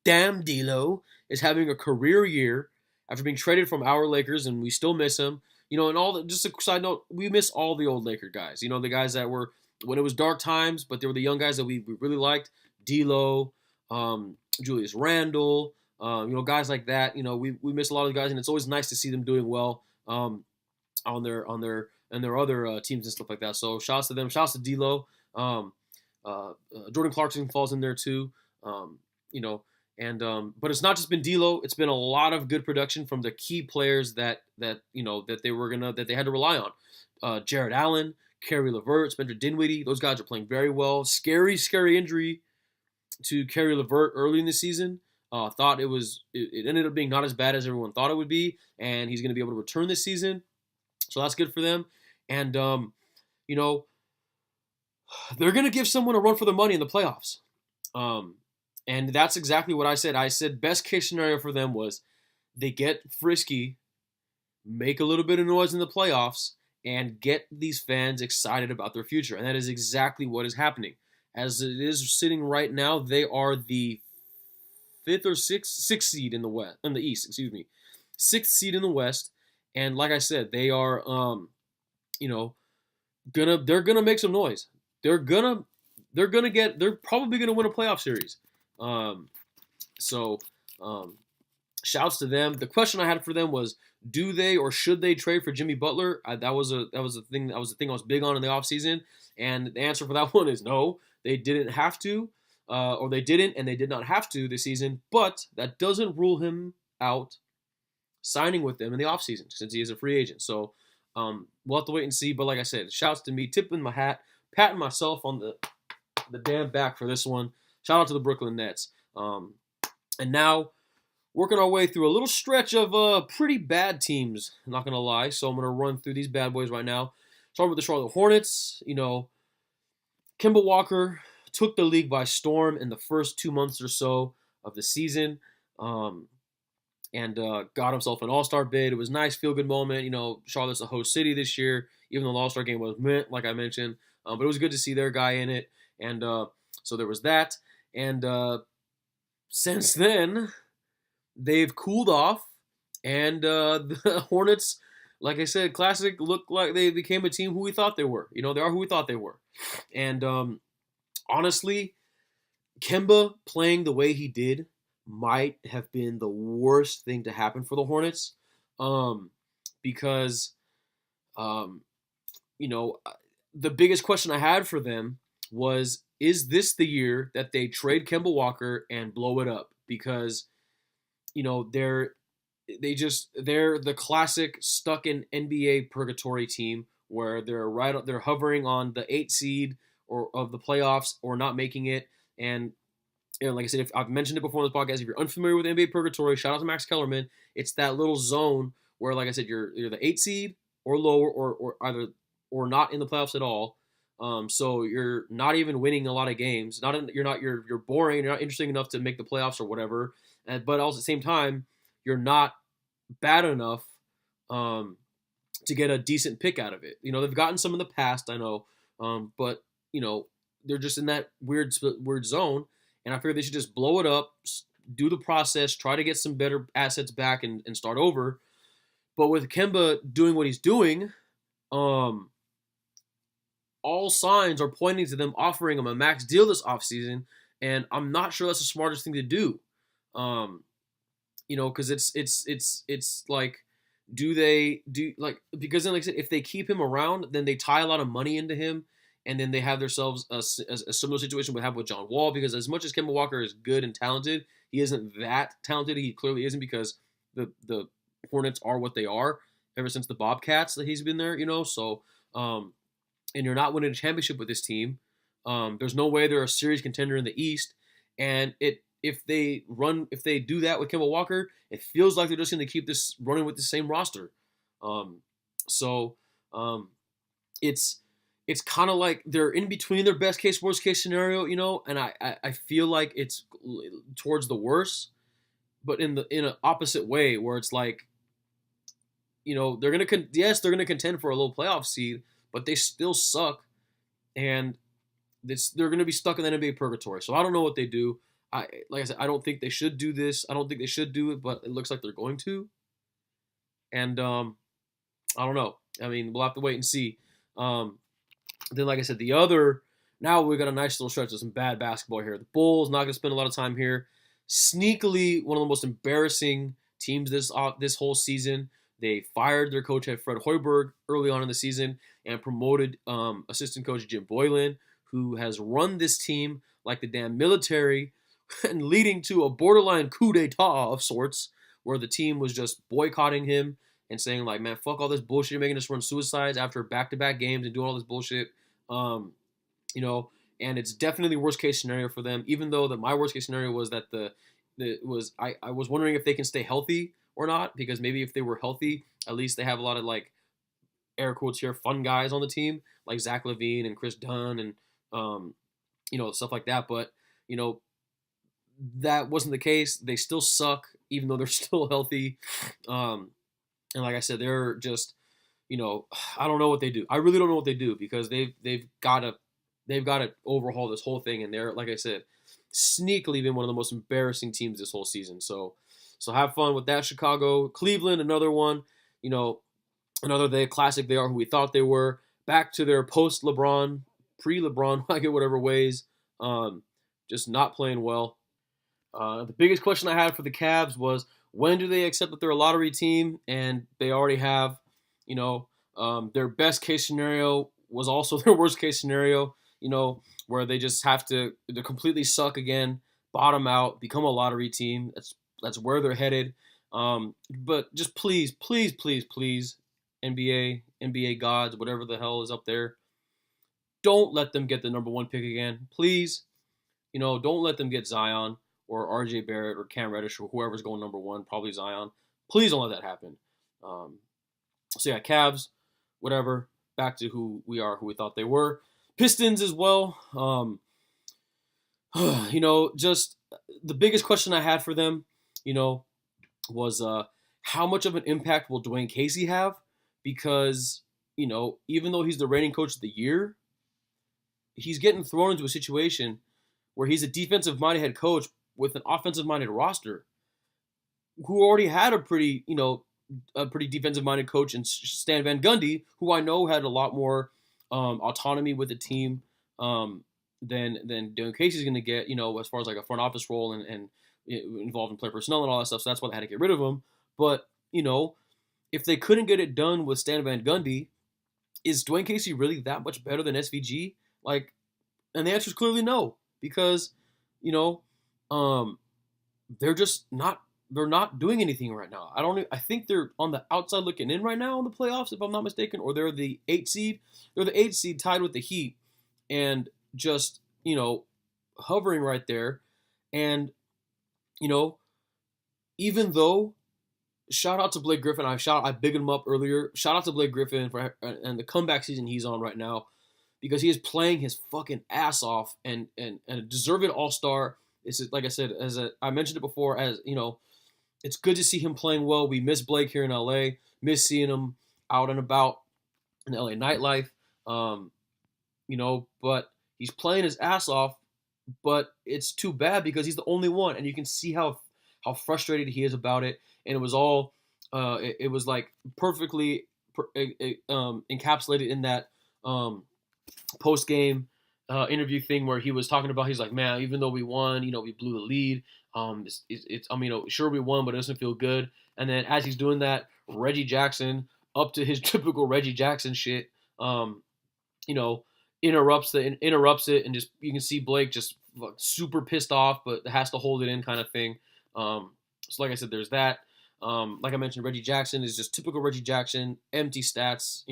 Damn D'Lo is having a career year after being traded from our Lakers, and we still miss him. Just a side note, we miss all the old Laker guys. The guys that were, when it was dark times, but they were the young guys that we really liked. D'Lo, Julius Randle, guys like that. We miss a lot of the guys, and it's always nice to see them doing well on their other teams and stuff like that. So shouts to them. Shouts to D'Lo. Jordan Clarkson falls in there too. But it's not just been D'Lo. It's been a lot of good production from the key players that they had to rely on. Jared Allen, Kerry LeVert, Spencer Dinwiddie. Those guys are playing very well. Scary injury to Kerry LeVert early in the season. Thought it ended up being not as bad as everyone thought it would be, and he's going to be able to return this season. So that's good for them. And they're going to give someone a run for their money in the playoffs. And that's exactly what I said. I said best case scenario for them was they get frisky, make a little bit of noise in the playoffs, and get these fans excited about their future. And that is exactly what is happening. As it is sitting right now, they are the sixth seed in the East, excuse me. Sixth seed in the West. And like I said, they are they're gonna make some noise. They're probably gonna win a playoff series. Shouts to them. The question I had for them was, do they or should they trade for Jimmy Butler? That was the thing I was big on in the offseason. And the answer for that one is no. They didn't have to, or they didn't, and they did not have to this season. But that doesn't rule him out signing with them in the offseason since he is a free agent. So we'll have to wait and see. But like I said, shouts to me, tipping my hat, patting myself on the damn back for this one. Shout out to the Brooklyn Nets. And now, working our way through a little stretch of pretty bad teams, I'm not going to lie. So I'm going to run through these bad boys right now. Starting with the Charlotte Hornets. Kemba Walker took the league by storm in the first 2 months or so of the season. And got himself an all-star bid. It was a nice feel-good moment. Charlotte's a host city this year, even though the all-star game was meant, like I mentioned. But it was good to see their guy in it. And so there was that. And since then, they've cooled off. And the Hornets, like I said, classic, look like they became a team who we thought they were. They are who we thought they were. And honestly, Kemba playing the way he did might have been the worst thing to happen for the Hornets, because the biggest question I had for them was, is this the year that they trade Kemba Walker and blow it up? Because they're the classic stuck in NBA purgatory team where they're hovering on the 8th seed or of the playoffs or not making it. And like I said, if I've mentioned it before on this podcast, if you're unfamiliar with NBA purgatory, shout out to Max Kellerman. It's that little zone where, like I said, you're the 8th seed or lower, or either or not in the playoffs at all. So you're not even winning a lot of games. You're boring. You're not interesting enough to make the playoffs or whatever. But also at the same time, you're not bad enough to get a decent pick out of it. They've gotten some in the past, I know, but they're just in that weird zone. And I figured they should just blow it up, do the process, try to get some better assets back and start over. But with Kemba doing what he's doing, all signs are pointing to them offering him a max deal this offseason. And I'm not sure that's the smartest thing to do. Because it's like, because then, like I said, if they keep him around, then they tie a lot of money into him. and then they have themselves a similar situation we have with John Wall, because as much as Kemba Walker is good and talented, he isn't that talented. He clearly isn't, because the Hornets are what they are ever since the Bobcats that he's been there, So, and you're not winning a championship with this team. There's no way they're a series contender in the East, and if they do that with Kemba Walker, it feels like they're just going to keep this running with the same roster. So it's kind of like they're in between their best case, worst case scenario, and I feel like it's towards the worst, but in an opposite way, where it's like, they're gonna contend for a low playoff seed, but they still suck, and they're gonna be stuck in the NBA purgatory. So I don't know what they do. Like I said, I don't think they should do this. I don't think they should do it, but it looks like they're going to. And I don't know. I mean, we'll have to wait and see. Then, like I said, now we got a nice little stretch of some bad basketball here. The Bulls, not going to spend a lot of time here. Sneakily, one of the most embarrassing teams this whole season. They fired their coach, Fred Hoiberg, early on in the season, and promoted assistant coach Jim Boylan, who has run this team like the damn military, and leading to a borderline coup d'etat of sorts, where the team was just boycotting him and saying, like, man, fuck all this bullshit. You're making us run suicides after back-to-back games and doing all this bullshit. And it's definitely worst case scenario for them, even though my worst case scenario was that I was wondering if they can stay healthy or not, because maybe if they were healthy, at least they have a lot of, like, air quotes here, fun guys on the team, like Zach LaVine and Chris Dunn and, stuff like that. But, that wasn't the case. They still suck, even though they're still healthy. And like I said, they're just, I don't know what they do. I really don't know what they do, because they've got to overhaul this whole thing. And they're, like I said, sneakily been one of the most embarrassing teams this whole season. So have fun with that, Chicago. Cleveland, another one, another classic. They are who we thought they were. Back to their post-LeBron, pre-LeBron, I get whatever ways. Just not playing well. The biggest question I had for the Cavs was, when do they accept that they're a lottery team? And they already have, their best case scenario was also their worst case scenario, where they just have to completely suck again, bottom out, become a lottery team. That's where they're headed. But just please, please, please, please, NBA gods, whatever the hell is up there, don't let them get the number one pick again. Please, don't let them get Zion or RJ Barrett or Cam Reddish or whoever's going number one, probably Zion. Please don't let that happen. So yeah, Cavs, whatever. Back to who we we thought they were. Pistons as well. Just the biggest question I had for them, was how much of an impact will Dwayne Casey have? Because, even though he's the reigning coach of the year, he's getting thrown into a situation where he's a defensive-minded head coach with an offensive-minded roster, who already had a pretty defensive-minded coach in Stan Van Gundy, who I know had a lot more autonomy with the team than Dwayne Casey's going to get, as far as like a front office role and involved in player personnel and all that stuff. So that's why they had to get rid of him. But, if they couldn't get it done with Stan Van Gundy, is Dwayne Casey really that much better than SVG? And the answer is clearly no, because, they're just not. They're not doing anything right now. I think they're on the outside looking in right now in the playoffs, if I'm not mistaken, or they're the 8th seed. They're the 8th seed tied with the Heat, and just hovering right there. And even though, shout out to Blake Griffin, I bigged him up earlier. Shout out to Blake Griffin and the comeback season he's on right now, because he is playing his fucking ass off and a deserved All-Star. It's like I said, I mentioned it before, it's good to see him playing well. We miss Blake here in LA. Miss seeing him out and about in LA nightlife. But he's playing his ass off. But it's too bad because he's the only one, and you can see how frustrated he is about it. And it was all, it was like perfectly encapsulated in that post game interview thing where he was talking about, he's like, man, even though we won, we blew the lead. Sure we won, but it doesn't feel good. And then as he's doing that, Reggie Jackson, up to his typical Reggie Jackson shit, interrupts it, and just you can see Blake just super pissed off, but has to hold it in kind of thing. So like I said, there's that. Like I mentioned, Reggie Jackson is just typical Reggie Jackson, empty stats.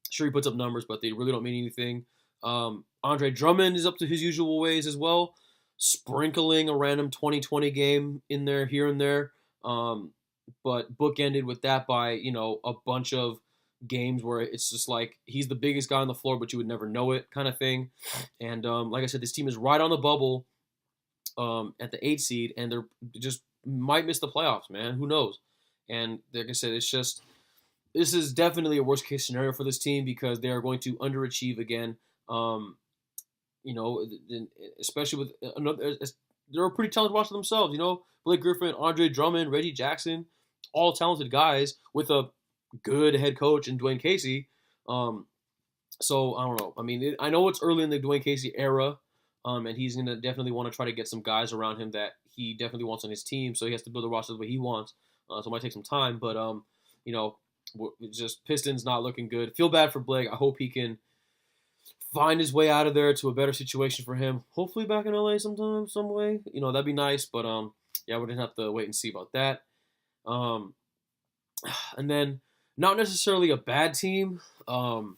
Sure he puts up numbers, but they really don't mean anything. Andre Drummond is up to his usual ways as well, sprinkling a random 2020 game in there here and there. But bookended with that by a bunch of games where it's just like he's the biggest guy on the floor, but you would never know it kind of thing. And like I said, this team is right on the bubble at the 8 seed, and they're just might miss the playoffs, man. Who knows? And like I said, this is definitely a worst case scenario for this team because they are going to underachieve again. Especially with another, they're pretty talented watching themselves. Blake Griffin, Andre Drummond, Reggie Jackson, all talented guys with a good head coach in Dwayne Casey. So I don't know. I mean, I know it's early in the Dwayne Casey era, and he's gonna definitely want to try to get some guys around him that he definitely wants on his team. So he has to build a roster the way he wants. So it might take some time, but just Pistons not looking good. Feel bad for Blake. I hope he can find his way out of there to a better situation for him. Hopefully back in LA sometime, some way. That'd be nice. But yeah, we're gonna have to wait and see about that. And then not necessarily a bad team. The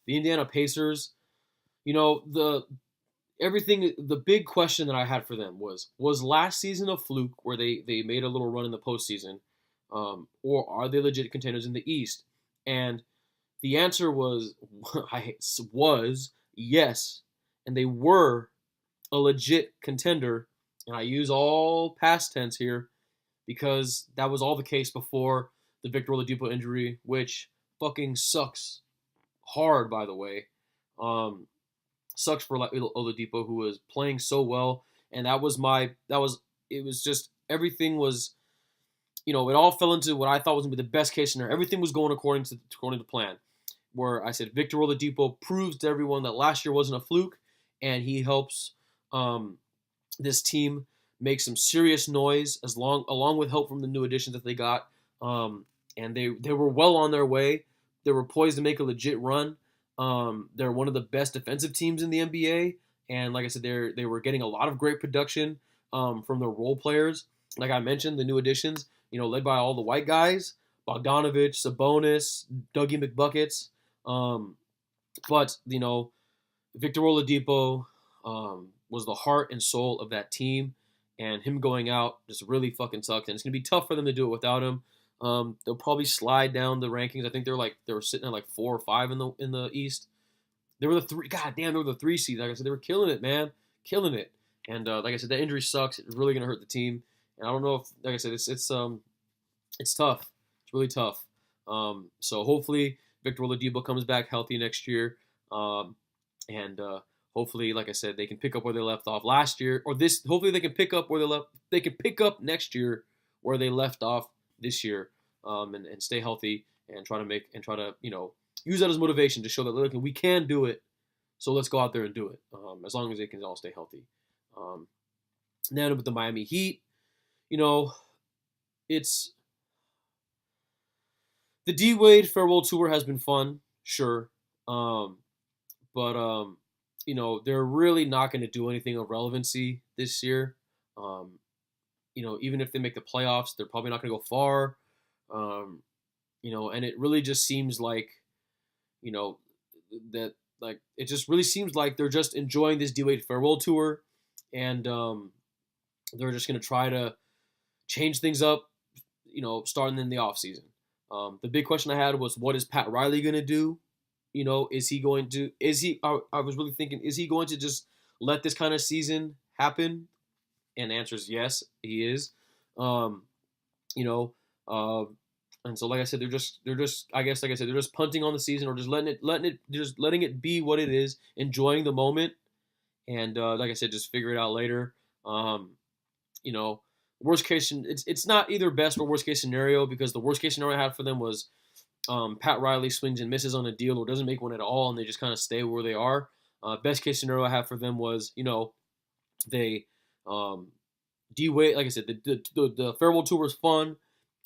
Indiana Pacers. The big question that I had for them was last season a fluke where they made a little run in the postseason, or are they legit contenders in the East? And the answer was yes, and they were a legit contender. And I use all past tense here because that was all the case before the Victor Oladipo injury, which fucking sucks hard, by the way. Sucks for Oladipo, who was playing so well, and it was just everything was, it all fell into what I thought was gonna be the best case scenario. Everything was going according to plan. Where I said Victor Oladipo proves to everyone that last year wasn't a fluke, and he helps this team make some serious noise along with help from the new additions that they got. And they were well on their way. They were poised to make a legit run. They're one of the best defensive teams in the NBA, and like I said, they were getting a lot of great production from their role players. Like I mentioned, the new additions, led by all the white guys, Bogdanovich, Sabonis, Dougie McBuckets. But Victor Oladipo was the heart and soul of that team, and him going out just really fucking sucked. And it's gonna be tough for them to do it without him. They'll probably slide down the rankings. I think they were sitting at like 4 or 5 in the East. They were the 3. God damn, they were the 3 seed. Like I said, they were killing it, man, killing it. And like I said, that injury sucks. It's really gonna hurt the team. And I don't know if, like I said, it's tough. It's really tough. So hopefully Victor Oladipo comes back healthy next year, and hopefully, like I said, they can pick up where they left off last year, or this. Hopefully, they can pick up where they left. They can pick up next year where they left off this year, and stay healthy and try to use that as motivation to show that look, we can do it. So let's go out there and do it. As long as they can all stay healthy. Then with the Miami Heat, it's the D Wade farewell tour has been fun, sure, but they're really not going to do anything of relevancy this year. Even if they make the playoffs, they're probably not going to go far. And it really just seems like, that it just really seems like they're just enjoying this D Wade farewell tour, and they're just going to try to change things up, starting in the offseason. The big question I had was, what is Pat Riley going to do? I was really thinking, is he going to just let this kind of season happen? And the answer is yes, he is. And so like I said, they're just punting on the season, or just letting it be what it is, enjoying the moment, and like I said, just figure it out later. Worst case, it's not either best or worst case scenario, because the worst case scenario I had for them was Pat Riley swings and misses on a deal or doesn't make one at all, and they just kind of stay where they are. Best case scenario I have for them was, they D Wade, like I said, the farewell tour was fun.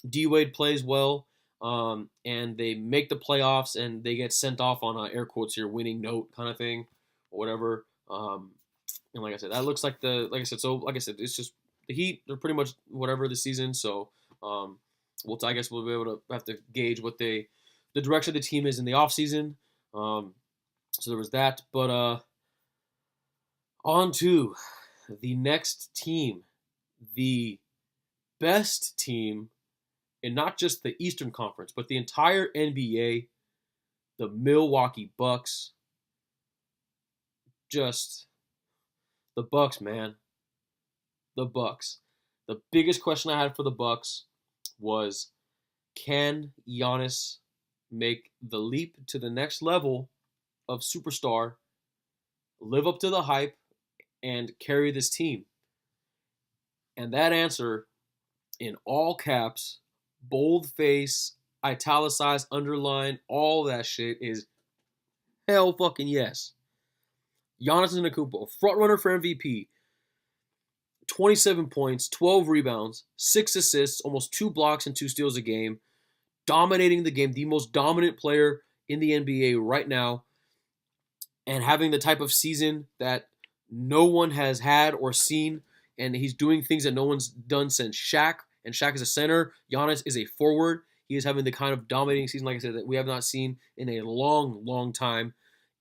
D Wade plays well. and they make the playoffs and they get sent off on a air quotes here winning note kind of thing or whatever. And like I said, that looks like it's just the Heat. They're pretty much whatever this season. So I guess we'll be able to have to gauge what the direction of the team is in the offseason. So there was that. But on to the next team, the best team in not just the Eastern Conference, but the entire NBA, the Milwaukee Bucks. Just the Bucks, man. The Bucks. The biggest question I had for the Bucks was, can Giannis make the leap to the next level of superstar, live up to the hype, and carry this team? And that answer, in all caps, bold face, italicized, underline, all that shit, is hell fucking yes. Giannis Antetokounmpo, front runner for MVP, 27 points, 12 rebounds, 6 assists, almost 2 blocks and 2 steals a game, dominating the game, the most dominant player in the NBA right now, and having the type of season that no one has had or seen, and he's doing things that no one's done since Shaq, and Shaq is a center, Giannis is a forward. He is having the kind of dominating season, like I said, that we have not seen in a long, long time,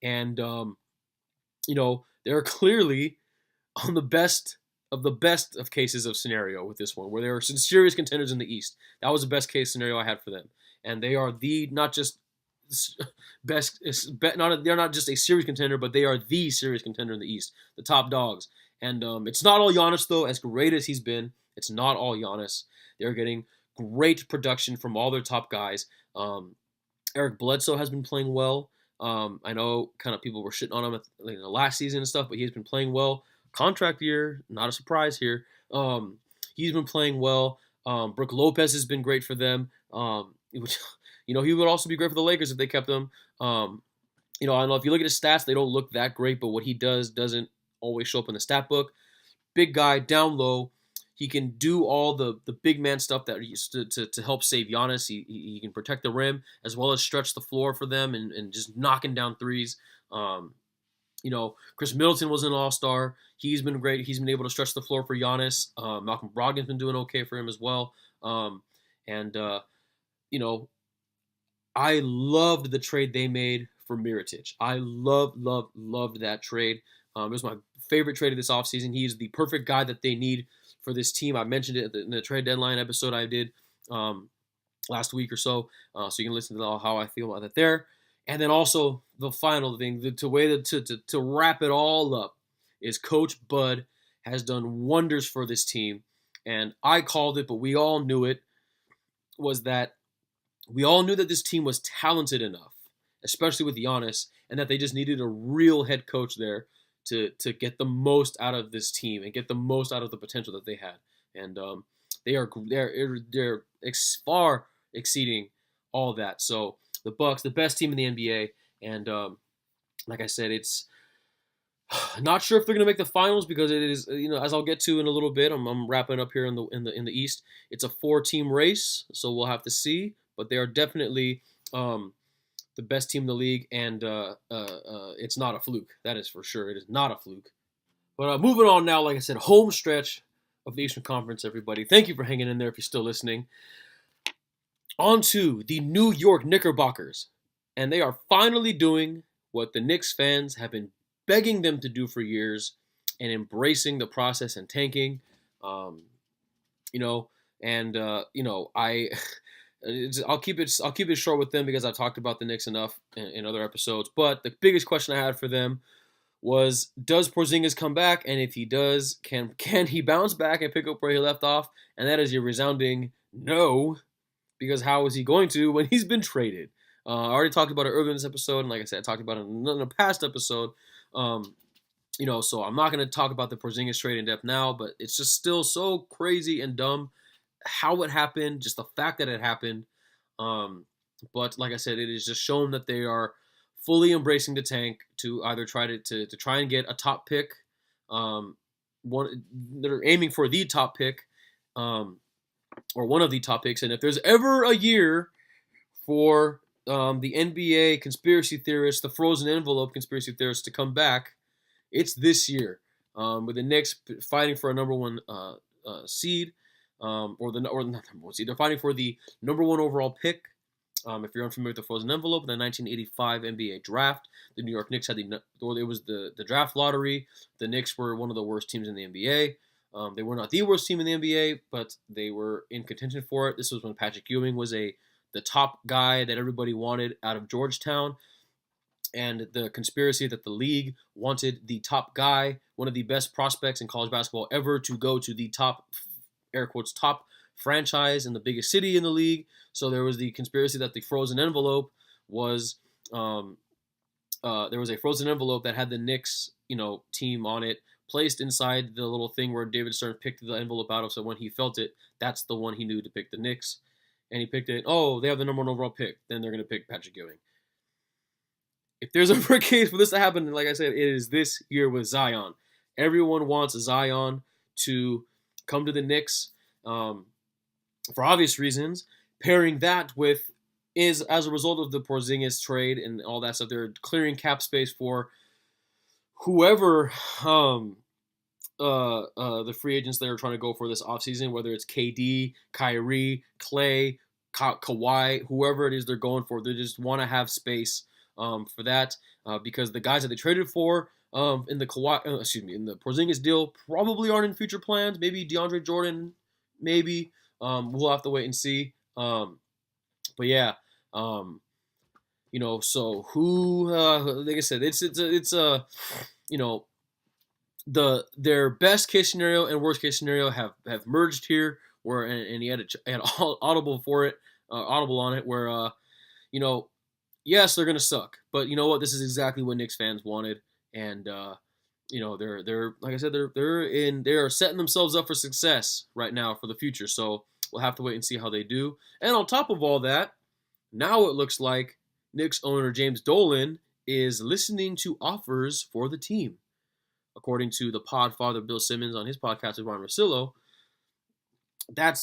and they're clearly on the best of cases of scenario with this one, where they are some serious contenders in the East. That was the best case scenario I had for them, and they are not just they're not just a serious contender, but they are the serious contender in the East, the top dogs. And it's not all Giannis though. As great as he's been, it's not all Giannis. They're getting great production from all their top guys. Eric Bledsoe has been playing well. I know kind of people were shitting on him in the last season and stuff, but he's been playing well. Contract year, not a surprise here. He's been playing well. Brook Lopez has been great for them. Which, he would also be great for the Lakers if they kept him. I don't know if you look at his stats, they don't look that great, but what he does doesn't always show up in the stat book. Big guy, down low. He can do all the big man stuff that used to help save Giannis. He can protect the rim as well as stretch the floor for them and just knocking down threes. Chris Middleton was an all-star. He's been great. He's been able to stretch the floor for Giannis. Malcolm Brogdon's been doing okay for him as well. I loved the trade they made for Mirotic. I loved that trade. It was my favorite trade of this offseason. He is the perfect guy that they need for this team. I mentioned it in the trade deadline episode I did last week or so. So you can listen to how I feel about that there. And then also the final thing, to wrap it all up, is Coach Bud has done wonders for this team. And I called it, but we all knew it, was that we all knew that this team was talented enough, especially with Giannis, and that they just needed a real head coach there to get the most out of this team and get the most out of the potential that they had. And they're far exceeding all that. So the Bucks, the best team in the NBA, and like I said, it's not sure if they're going to make the finals because it is, as I'll get to in a little bit. I'm wrapping up here in the East. It's a 4-team race, so we'll have to see. But they are definitely the best team in the league, and it's not a fluke. That is for sure. It is not a fluke. But moving on now, like I said, home stretch of the Eastern Conference, everybody. Thank you for hanging in there if you're still listening. On to the New York Knickerbockers. And they are finally doing what the Knicks fans have been begging them to do for years and embracing the process and tanking. I'll keep it short with them because I've talked about the Knicks enough in other episodes. But the biggest question I had for them was, does Porzingis come back? And if he does, can he bounce back and pick up where he left off? And that is a resounding no, because how is he going to when he's been traded? I already talked about it earlier in this episode, and like I said, I talked about it in a past episode. So I'm not going to talk about the Porzingis trade in depth now, but it's just still so crazy and dumb how it happened, just the fact that it happened. But like I said, it is just shown that they are fully embracing the tank to either try to try and get a top pick. They're aiming for the top pick, or one of the top picks. And if there's ever a year for the NBA conspiracy theorists, the frozen envelope conspiracy theorists to come back. It's this year, with the Knicks fighting for a number one seed, or not number one seed. They're fighting for the number one overall pick. If you're unfamiliar with the frozen envelope, the 1985 NBA draft, the New York Knicks had it was the draft lottery. The Knicks were one of the worst teams in the NBA. They were not the worst team in the NBA, but they were in contention for it. This was when Patrick Ewing was the top guy that everybody wanted out of Georgetown. And the conspiracy that the league wanted the top guy, one of the best prospects in college basketball ever, to go to the top, air quotes, top franchise in the biggest city in the league. So there was the conspiracy that the frozen envelope was, there was a frozen envelope that had the Knicks, team on it, placed inside the little thing where David Stern picked the envelope out of. So when he felt it, that's the one he knew to pick the Knicks. And he picked it. Oh, they have the number one overall pick. Then they're going to pick Patrick Ewing. If there's ever a case for this to happen, like I said, it is this year with Zion. Everyone wants Zion to come to the Knicks for obvious reasons. Pairing that with as a result of the Porzingis trade and all that stuff, they're clearing cap space for whoever the free agents that are trying to go for this offseason, whether it's KD, Kyrie, Clay, Kawhi, whoever it is they're going for. They just want to have space for that, because the guys that they traded for in the Porzingis deal probably aren't in future plans. Maybe DeAndre Jordan, maybe. We'll have to wait and see. But yeah, so who? Like I said, it's their best case scenario and worst case scenario have merged here. Where and he had audible on it. Where yes, they're gonna suck, but you know what? This is exactly what Knicks fans wanted, and they're like I said, they are setting themselves up for success right now for the future. So we'll have to wait and see how they do. And on top of all that, now it looks like Knicks owner James Dolan is listening to offers for the team, according to the Podfather Bill Simmons on his podcast with Ron Russillo.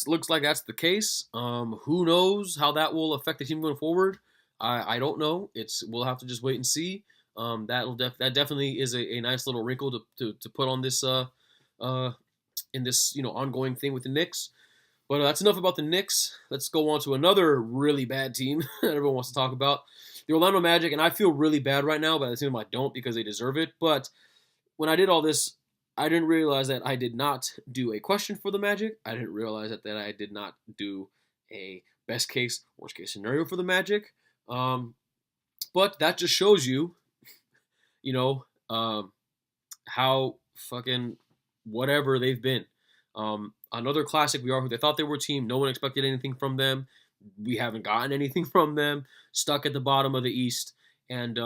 Looks like that's the case. Who knows how that will affect the team going forward? I don't know. We'll have to just wait and see. That definitely is a nice little wrinkle to put on this in this ongoing thing with the Knicks. But that's enough about the Knicks. Let's go on to another really bad team that everyone wants to talk about, the Orlando Magic. And I feel really bad right now, but at the same time I don't, because they deserve it. But when I did all this, I didn't realize that I did not do a question for the Magic. I didn't realize that I did not do a best case, worst case scenario for the Magic. But that just shows you, how fucking whatever they've been. Another classic, we are who they thought they were team. No one expected anything from them. We haven't gotten anything from them. Stuck at the bottom of the East. And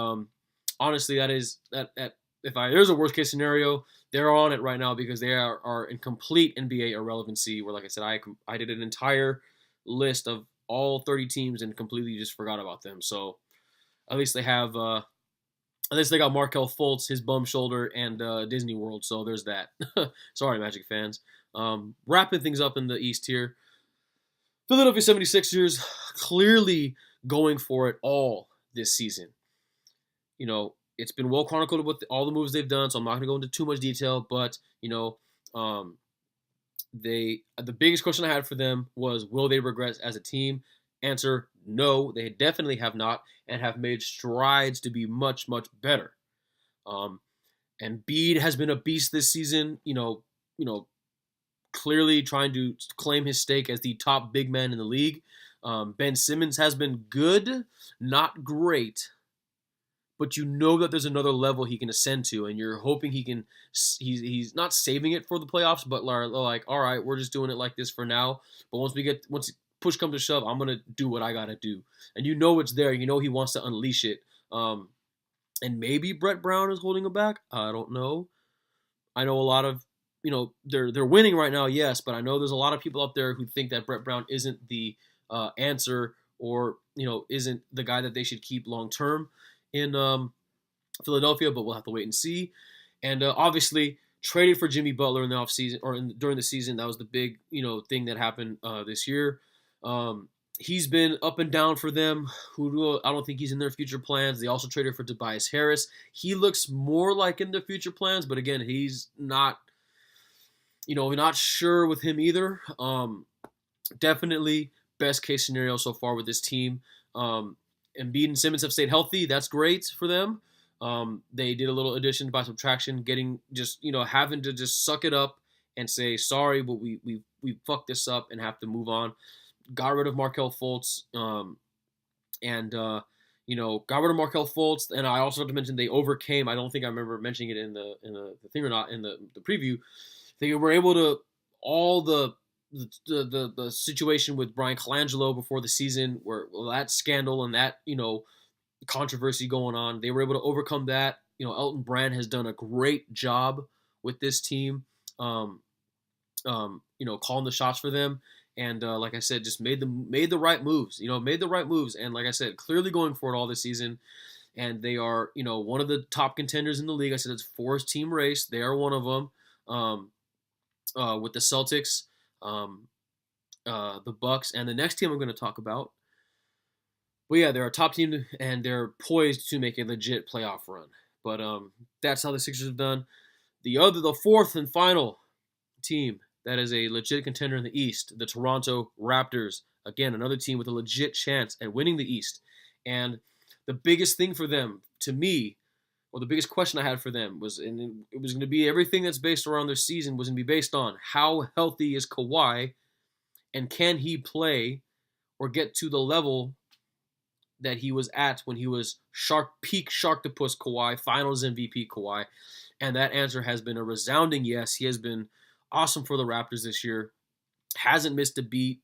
honestly, there's a worst case scenario, they're on it right now because they are in complete NBA irrelevancy. Where, like I said, I did an entire list of all 30 teams and completely just forgot about them. So at least they have, at least they got Markelle Fultz, his bum shoulder, and Disney World. So there's that. Sorry, Magic fans. Wrapping things up in the East here. Philadelphia 76ers clearly going for it all this season. It's been well chronicled with all the moves they've done, so I'm not going to go into too much detail. But the biggest question I had for them was, will they regress as a team? Answer: no, they definitely have not, and have made strides to be much, much better. Embiid has been a beast this season. Clearly trying to claim his stake as the top big man in the league. Ben Simmons has been good, not great. But that there's another level he can ascend to, and you're hoping he's not saving it for the playoffs, but like, all right, we're just doing it like this for now. But once push comes to shove, I'm gonna do what I gotta do, and it's there. He wants to unleash it. And maybe Brett Brown is holding him back. I don't know. I know a lot of they're winning right now, yes, but I know there's a lot of people out there who think that Brett Brown isn't the answer, or isn't the guy that they should keep long term in Philadelphia, but we'll have to wait and see. And obviously, traded for Jimmy Butler in the offseason, or during the season. That was the big, thing that happened this year. He's been up and down for them. I don't think he's in their future plans. They also traded for Tobias Harris. He looks more like in their future plans, but again, he's not. We're not sure with him either. Definitely best case scenario so far with this team. Embiid and Simmons have stayed healthy. That's great for them. They did a little addition by subtraction, getting just having to just suck it up and say sorry, but we fucked this up and have to move on. Got rid of Markelle Fultz, and got rid of Markelle Fultz. And I also have to mention they overcame. I don't think I remember mentioning it in the thing or not in the preview. They were able to all the situation with Brian Colangelo before the season, where that scandal and that controversy going on, they were able to overcome that. Elton Brand has done a great job with this team, calling the shots for them, and like I said, just made the right moves. Made the right moves, and like I said, clearly going for it all this season. And they are, one of the top contenders in the league. I said it's a 4-team race. They are one of them. With the Celtics, the Bucks, and the next team I'm going to talk about. But yeah, they're a top team, and they're poised to make a legit playoff run. But that's how the Sixers have done. The fourth and final team that is a legit contender in the East, the Toronto Raptors. Again, another team with a legit chance at winning the East. And the biggest thing for them, to me, or the biggest question I had for them was, and it was going to be everything that's based around their season was going to be based on how healthy is Kawhi, and can he play or get to the level that he was at when he was peak Sharktopus Kawhi, Finals MVP Kawhi. And that answer has been a resounding yes. He has been awesome for the Raptors this year. Hasn't missed a beat,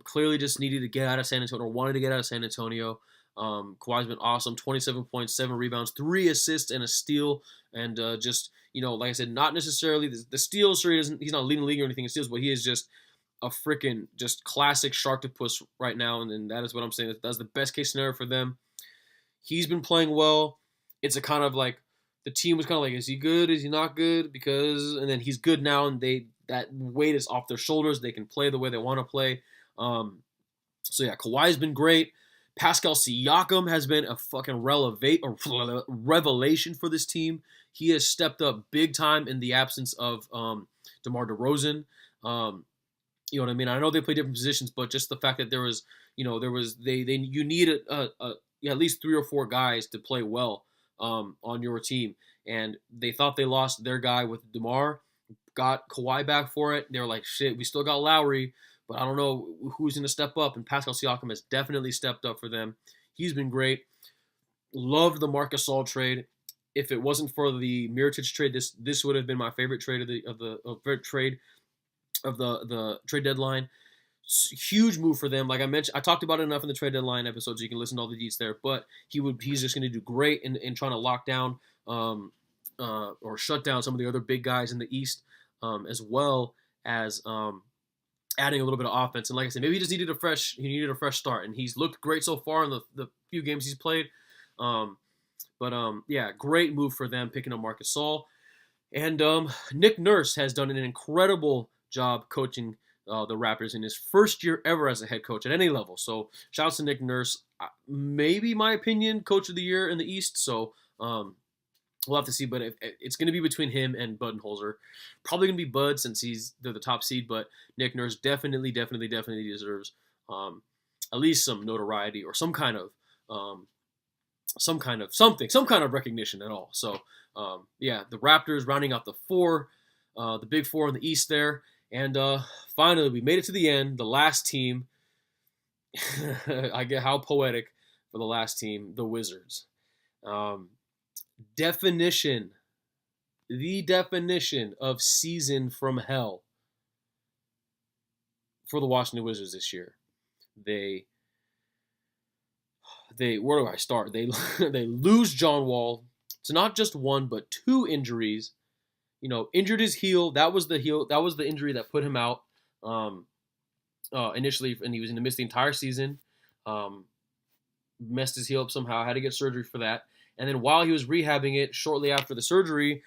clearly just needed to get out of San Antonio, or wanted to get out of San Antonio. Kawhi's been awesome, 27 points, 7 rebounds, 3 assists, and a steal. And just, like I said, not necessarily the steals, sure, he's not leading the league or anything in steals, but he is just a freaking just classic Sharktopus right now. And that is what I'm saying. That's the best case scenario for them. He's been playing well. It's a kind of like, the team was kind of like, is he good? Is he not good? And then he's good now, and that weight is off their shoulders. They can play the way they want to play. So yeah, Kawhi's been great. Pascal Siakam has been a fucking revelation for this team. He has stepped up big time in the absence of DeMar DeRozan. You know what I mean? I know they play different positions, but just the fact that you need at least 3 or 4 guys to play well on your team, and they thought they lost their guy with DeMar, got Kawhi back for it. They were like, shit, we still got Lowry, but I don't know who's going to step up, and Pascal Siakam has definitely stepped up for them. He's been great. Loved the Marc Gasol trade. If it wasn't for the Mirotic trade, this would have been my favorite trade of the trade deadline. Huge move for them. Like I mentioned, I talked about it enough in the trade deadline episode, so you can listen to all the deets there. But he's just going to do great in trying to lock down or shut down some of the other big guys in the East, as well as adding a little bit of offense. And like I said, maybe he needed a fresh start, and he's looked great so far in the few games he's played. Yeah, great move for them picking up Marc Gasol. And Nick Nurse has done an incredible job coaching the Raptors in his first year ever as a head coach at any level. So shout out to Nick Nurse. Maybe, my opinion, coach of the year in the East. So we'll have to see. But it's going to be between him and Budenholzer. Probably going to be Bud since they're the top seed. But Nick Nurse definitely deserves at least some notoriety or some kind of recognition at all. So yeah, the Raptors rounding out the big 4 in the East there. And finally, we made it to the end. The last team, I get how poetic for the last team, the Wizards. The definition of season from hell for the Washington Wizards this year. Where do I start? They lose John Wall to not just 1 but 2 injuries. Injured his heel. That was the injury that put him out initially, and he was going to miss the entire season. Messed his heel up somehow. Had to get surgery for that. And then while he was rehabbing it, shortly after the surgery,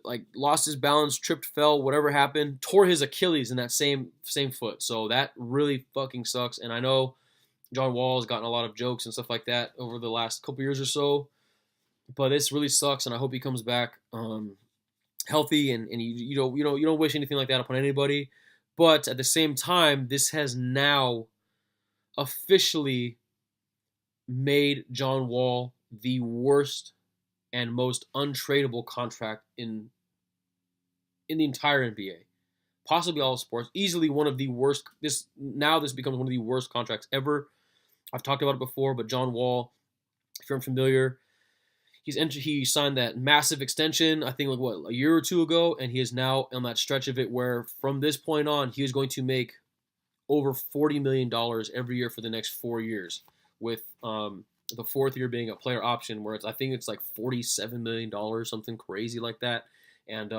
like lost his balance, tripped, fell, whatever happened, tore his Achilles in that same foot. So that really fucking sucks. And I know John Wall has gotten a lot of jokes and stuff like that over the last couple years or so, but this really sucks. And I hope he comes back healthy. And you don't wish anything like that upon anybody. But at the same time, this has now officially made John Wall the worst and most untradeable contract in the entire NBA, possibly all of sports. Easily one of the worst. This becomes one of the worst contracts ever. I've talked about it before, but John Wall, if you're unfamiliar, he signed that massive extension, I think a year or two ago, and he is now on that stretch of it where from this point on he is going to make over $40 million every year for the next 4 years, with the fourth year being a player option, where I think it's like $47 million, something crazy like that. And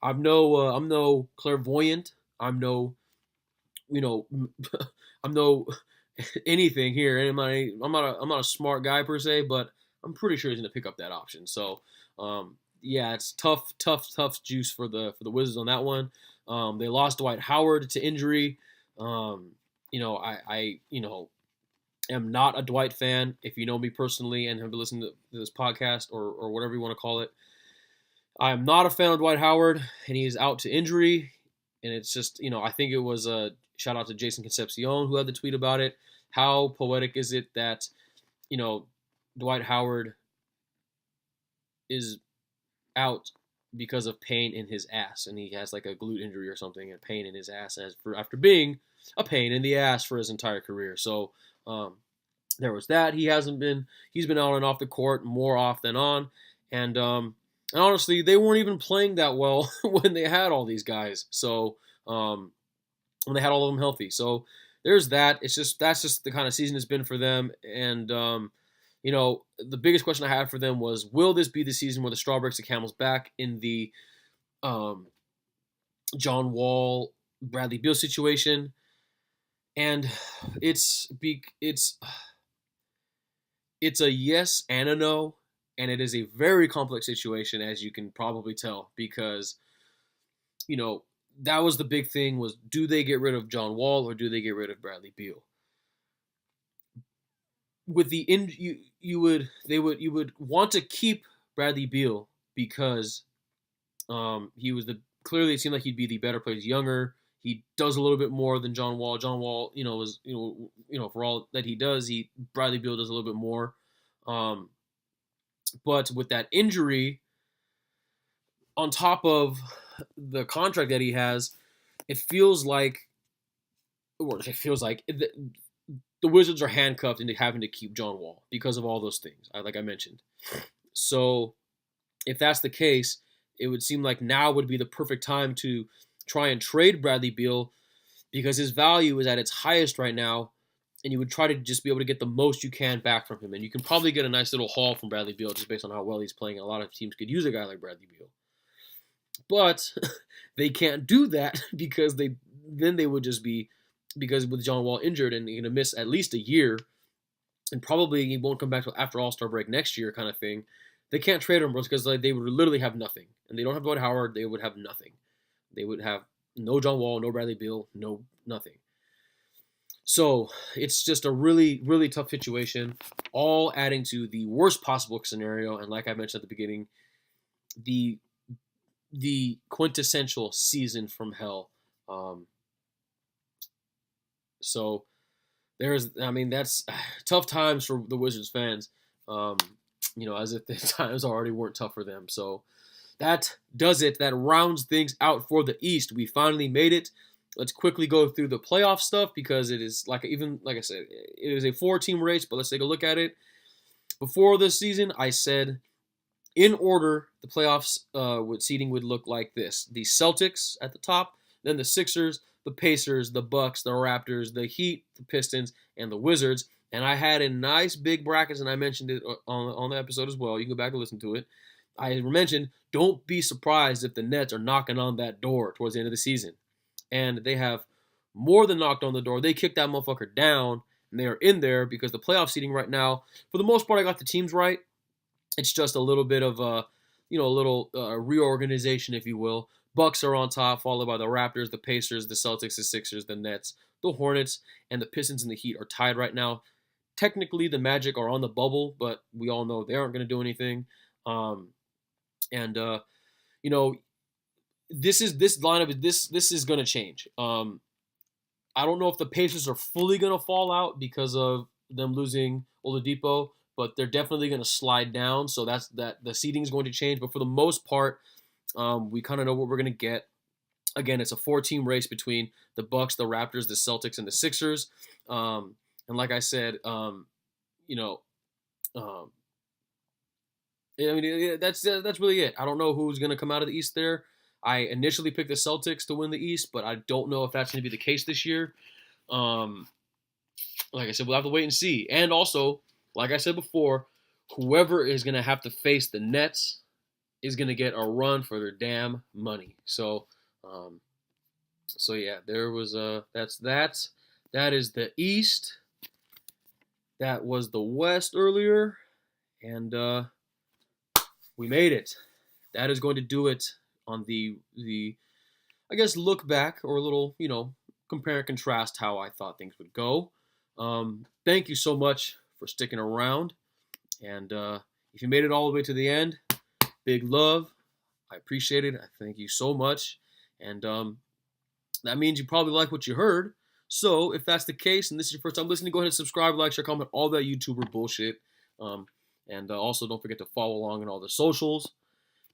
I'm no clairvoyant. I'm no I'm no anything here. I'm not a smart guy per se, but I'm pretty sure he's going to pick up that option. So yeah, it's tough juice for the Wizards on that one. They lost Dwight Howard to injury. I am not a Dwight fan. If you know me personally and have been listening to this podcast or whatever you want to call it, I am not a fan of Dwight Howard, and he is out to injury. And it's just, I think it was a shout out to Jason Concepcion who had the tweet about it. How poetic is it that, Dwight Howard is out because of pain in his ass, and he has like a glute injury or something, and pain in his ass after being a pain in the ass for his entire career. So there was that. He's been on and off the court more off than on, and honestly, they weren't even playing that well when they had all these guys. So when they had all of them healthy, so there's that. That's just the kind of season it's been for them, and the biggest question I had for them was, will this be the season where the straw breaks the camel's back in the John Wall, Bradley Beal situation? And it's a yes and a no, and it is a very complex situation, as you can probably tell, because that was the big thing, was do they get rid of John Wall or do they get rid of Bradley Beal? With the you would want to keep Bradley Beal because he was clearly it seemed like he'd be the better player. He's younger. He does a little bit more than John Wall. John Wall, was for all that he does, Bradley Beal does a little bit more. But with that injury, on top of the contract that he has, it feels like the Wizards are handcuffed into having to keep John Wall because of all those things, like I mentioned. So if that's the case, it would seem like now would be the perfect time to try and trade Bradley Beal, because his value is at its highest right now, and you would try to just be able to get the most you can back from him. And you can probably get a nice little haul from Bradley Beal just based on how well he's playing. A lot of teams could use a guy like Bradley Beal. But they can't do that because they would just be, because with John Wall injured and going to miss at least a year, and probably he won't come back till after All-Star break next year kind of thing, they can't trade him because they would literally have nothing. And they don't have Dwight Howard, they would have nothing. They would have no John Wall, no Bradley Beal, no nothing. So it's just a really, really tough situation, all adding to the worst possible scenario. And like I mentioned at the beginning, the quintessential season from hell. So that's tough times for the Wizards fans. As if the times already weren't tough for them. So that does it. That rounds things out for the East. We finally made it. Let's quickly go through the playoff stuff, because it is like I said, it is a 4-team race, but let's take a look at it. Before this season, I said in order the playoffs seeding would look like this: the Celtics at the top, then the Sixers, the Pacers, the Bucks, the Raptors, the Heat, the Pistons, and the Wizards. And I had a nice big brackets, and I mentioned it on the episode as well. You can go back and listen to it. I mentioned, don't be surprised if the Nets are knocking on that door towards the end of the season. And they have more than knocked on the door. They kicked that motherfucker down, and they are in there because the playoff seeding right now, for the most part, I got the teams right. It's just a little bit of little reorganization, if you will. Bucks are on top, followed by the Raptors, the Pacers, the Celtics, the Sixers, the Nets, the Hornets, and the Pistons and the Heat are tied right now. Technically, the Magic are on the bubble, but we all know they aren't going to do anything. This lineup, this is going to change. I don't know if the Pacers are fully going to fall out because of them losing Oladipo, but they're definitely going to slide down. So the seeding is going to change. But for the most part, we kind of know what we're going to get. Again, it's a 4-team race between the Bucks, the Raptors, the Celtics, and the Sixers. And like I said, that's really it. I don't know who's going to come out of the East there. I initially picked the Celtics to win the East, but I don't know if that's going to be the case this year. Like I said, we'll have to wait and see. And also, like I said before, whoever is going to have to face the Nets is going to get a run for their damn money. So yeah, there was that is the East. That was the West earlier, and we made it. That is going to do it on the I guess look back, or a little, compare and contrast how I thought things would go. Thank you so much for sticking around, and if you made it all the way to the end, big love. I appreciate it. I thank you so much, and that means you probably like what you heard. So if that's the case, and this is your first time listening, go ahead and subscribe, like, share, comment, all that YouTuber bullshit. And also don't forget to follow along on all the socials,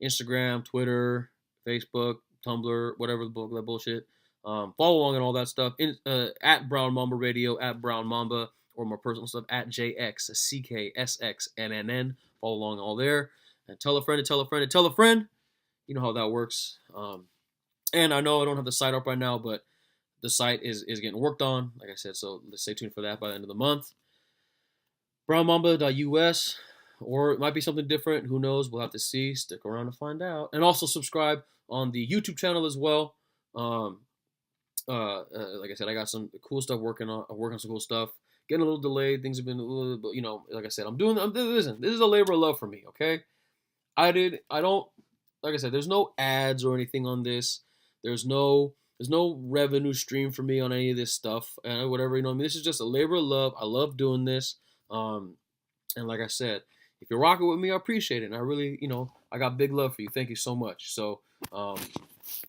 Instagram, Twitter, Facebook, Tumblr, whatever that bullshit. Follow along on all that stuff. At Brown Mamba Radio, at Brown Mamba, or my personal stuff, at JXCKSXNNN. Follow along all there. And tell a friend, and tell a friend, and tell a friend. You know how that works. And I know I don't have the site up right now, but the site is getting worked on, like I said, so let's stay tuned for that by the end of the month. BrownMamba.us, or it might be something different. Who knows? We'll have to see. Stick around to find out. And also subscribe on the YouTube channel as well. Like I said, I got some cool stuff working on some cool stuff. Getting a little delayed. Things have been a little, but like I said, listen, this is a labor of love for me, okay? Like I said, there's no ads or anything on this. There's no revenue stream for me on any of this stuff and whatever, this is just a labor of love. I love doing this. And like I said, if you're rocking with me, I appreciate it. And I really, I got big love for you. Thank you so much. So,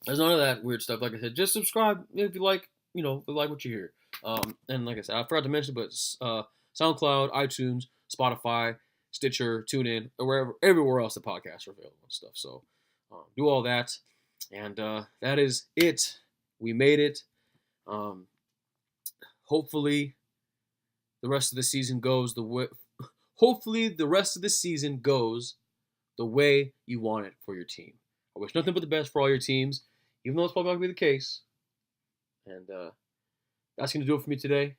there's none of that weird stuff. Like I said, just subscribe if you like, what you hear. And like I said, I forgot to mention, but, SoundCloud, iTunes, Spotify, Stitcher, TuneIn, or everywhere else the podcasts are available and stuff. So, do all that. And, that is it. We made it. Hopefully the rest of the season goes the way you want it for your team. I wish nothing but the best for all your teams, even though it's probably not going to be the case. And that's going to do it for me today.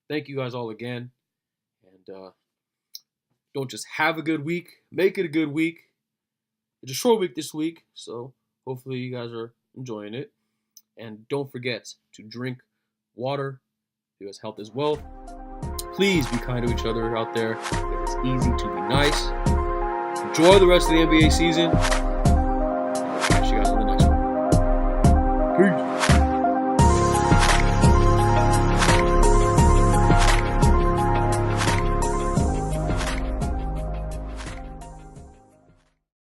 Thank you guys all again. And don't just have a good week. Make it a good week. It's a short week this week, so hopefully you guys are enjoying it. And don't forget to drink water. It has health as well. Please be kind to each other out there. It's easy to be nice. Enjoy the rest of the NBA season. I'll catch you guys on the next one. Peace.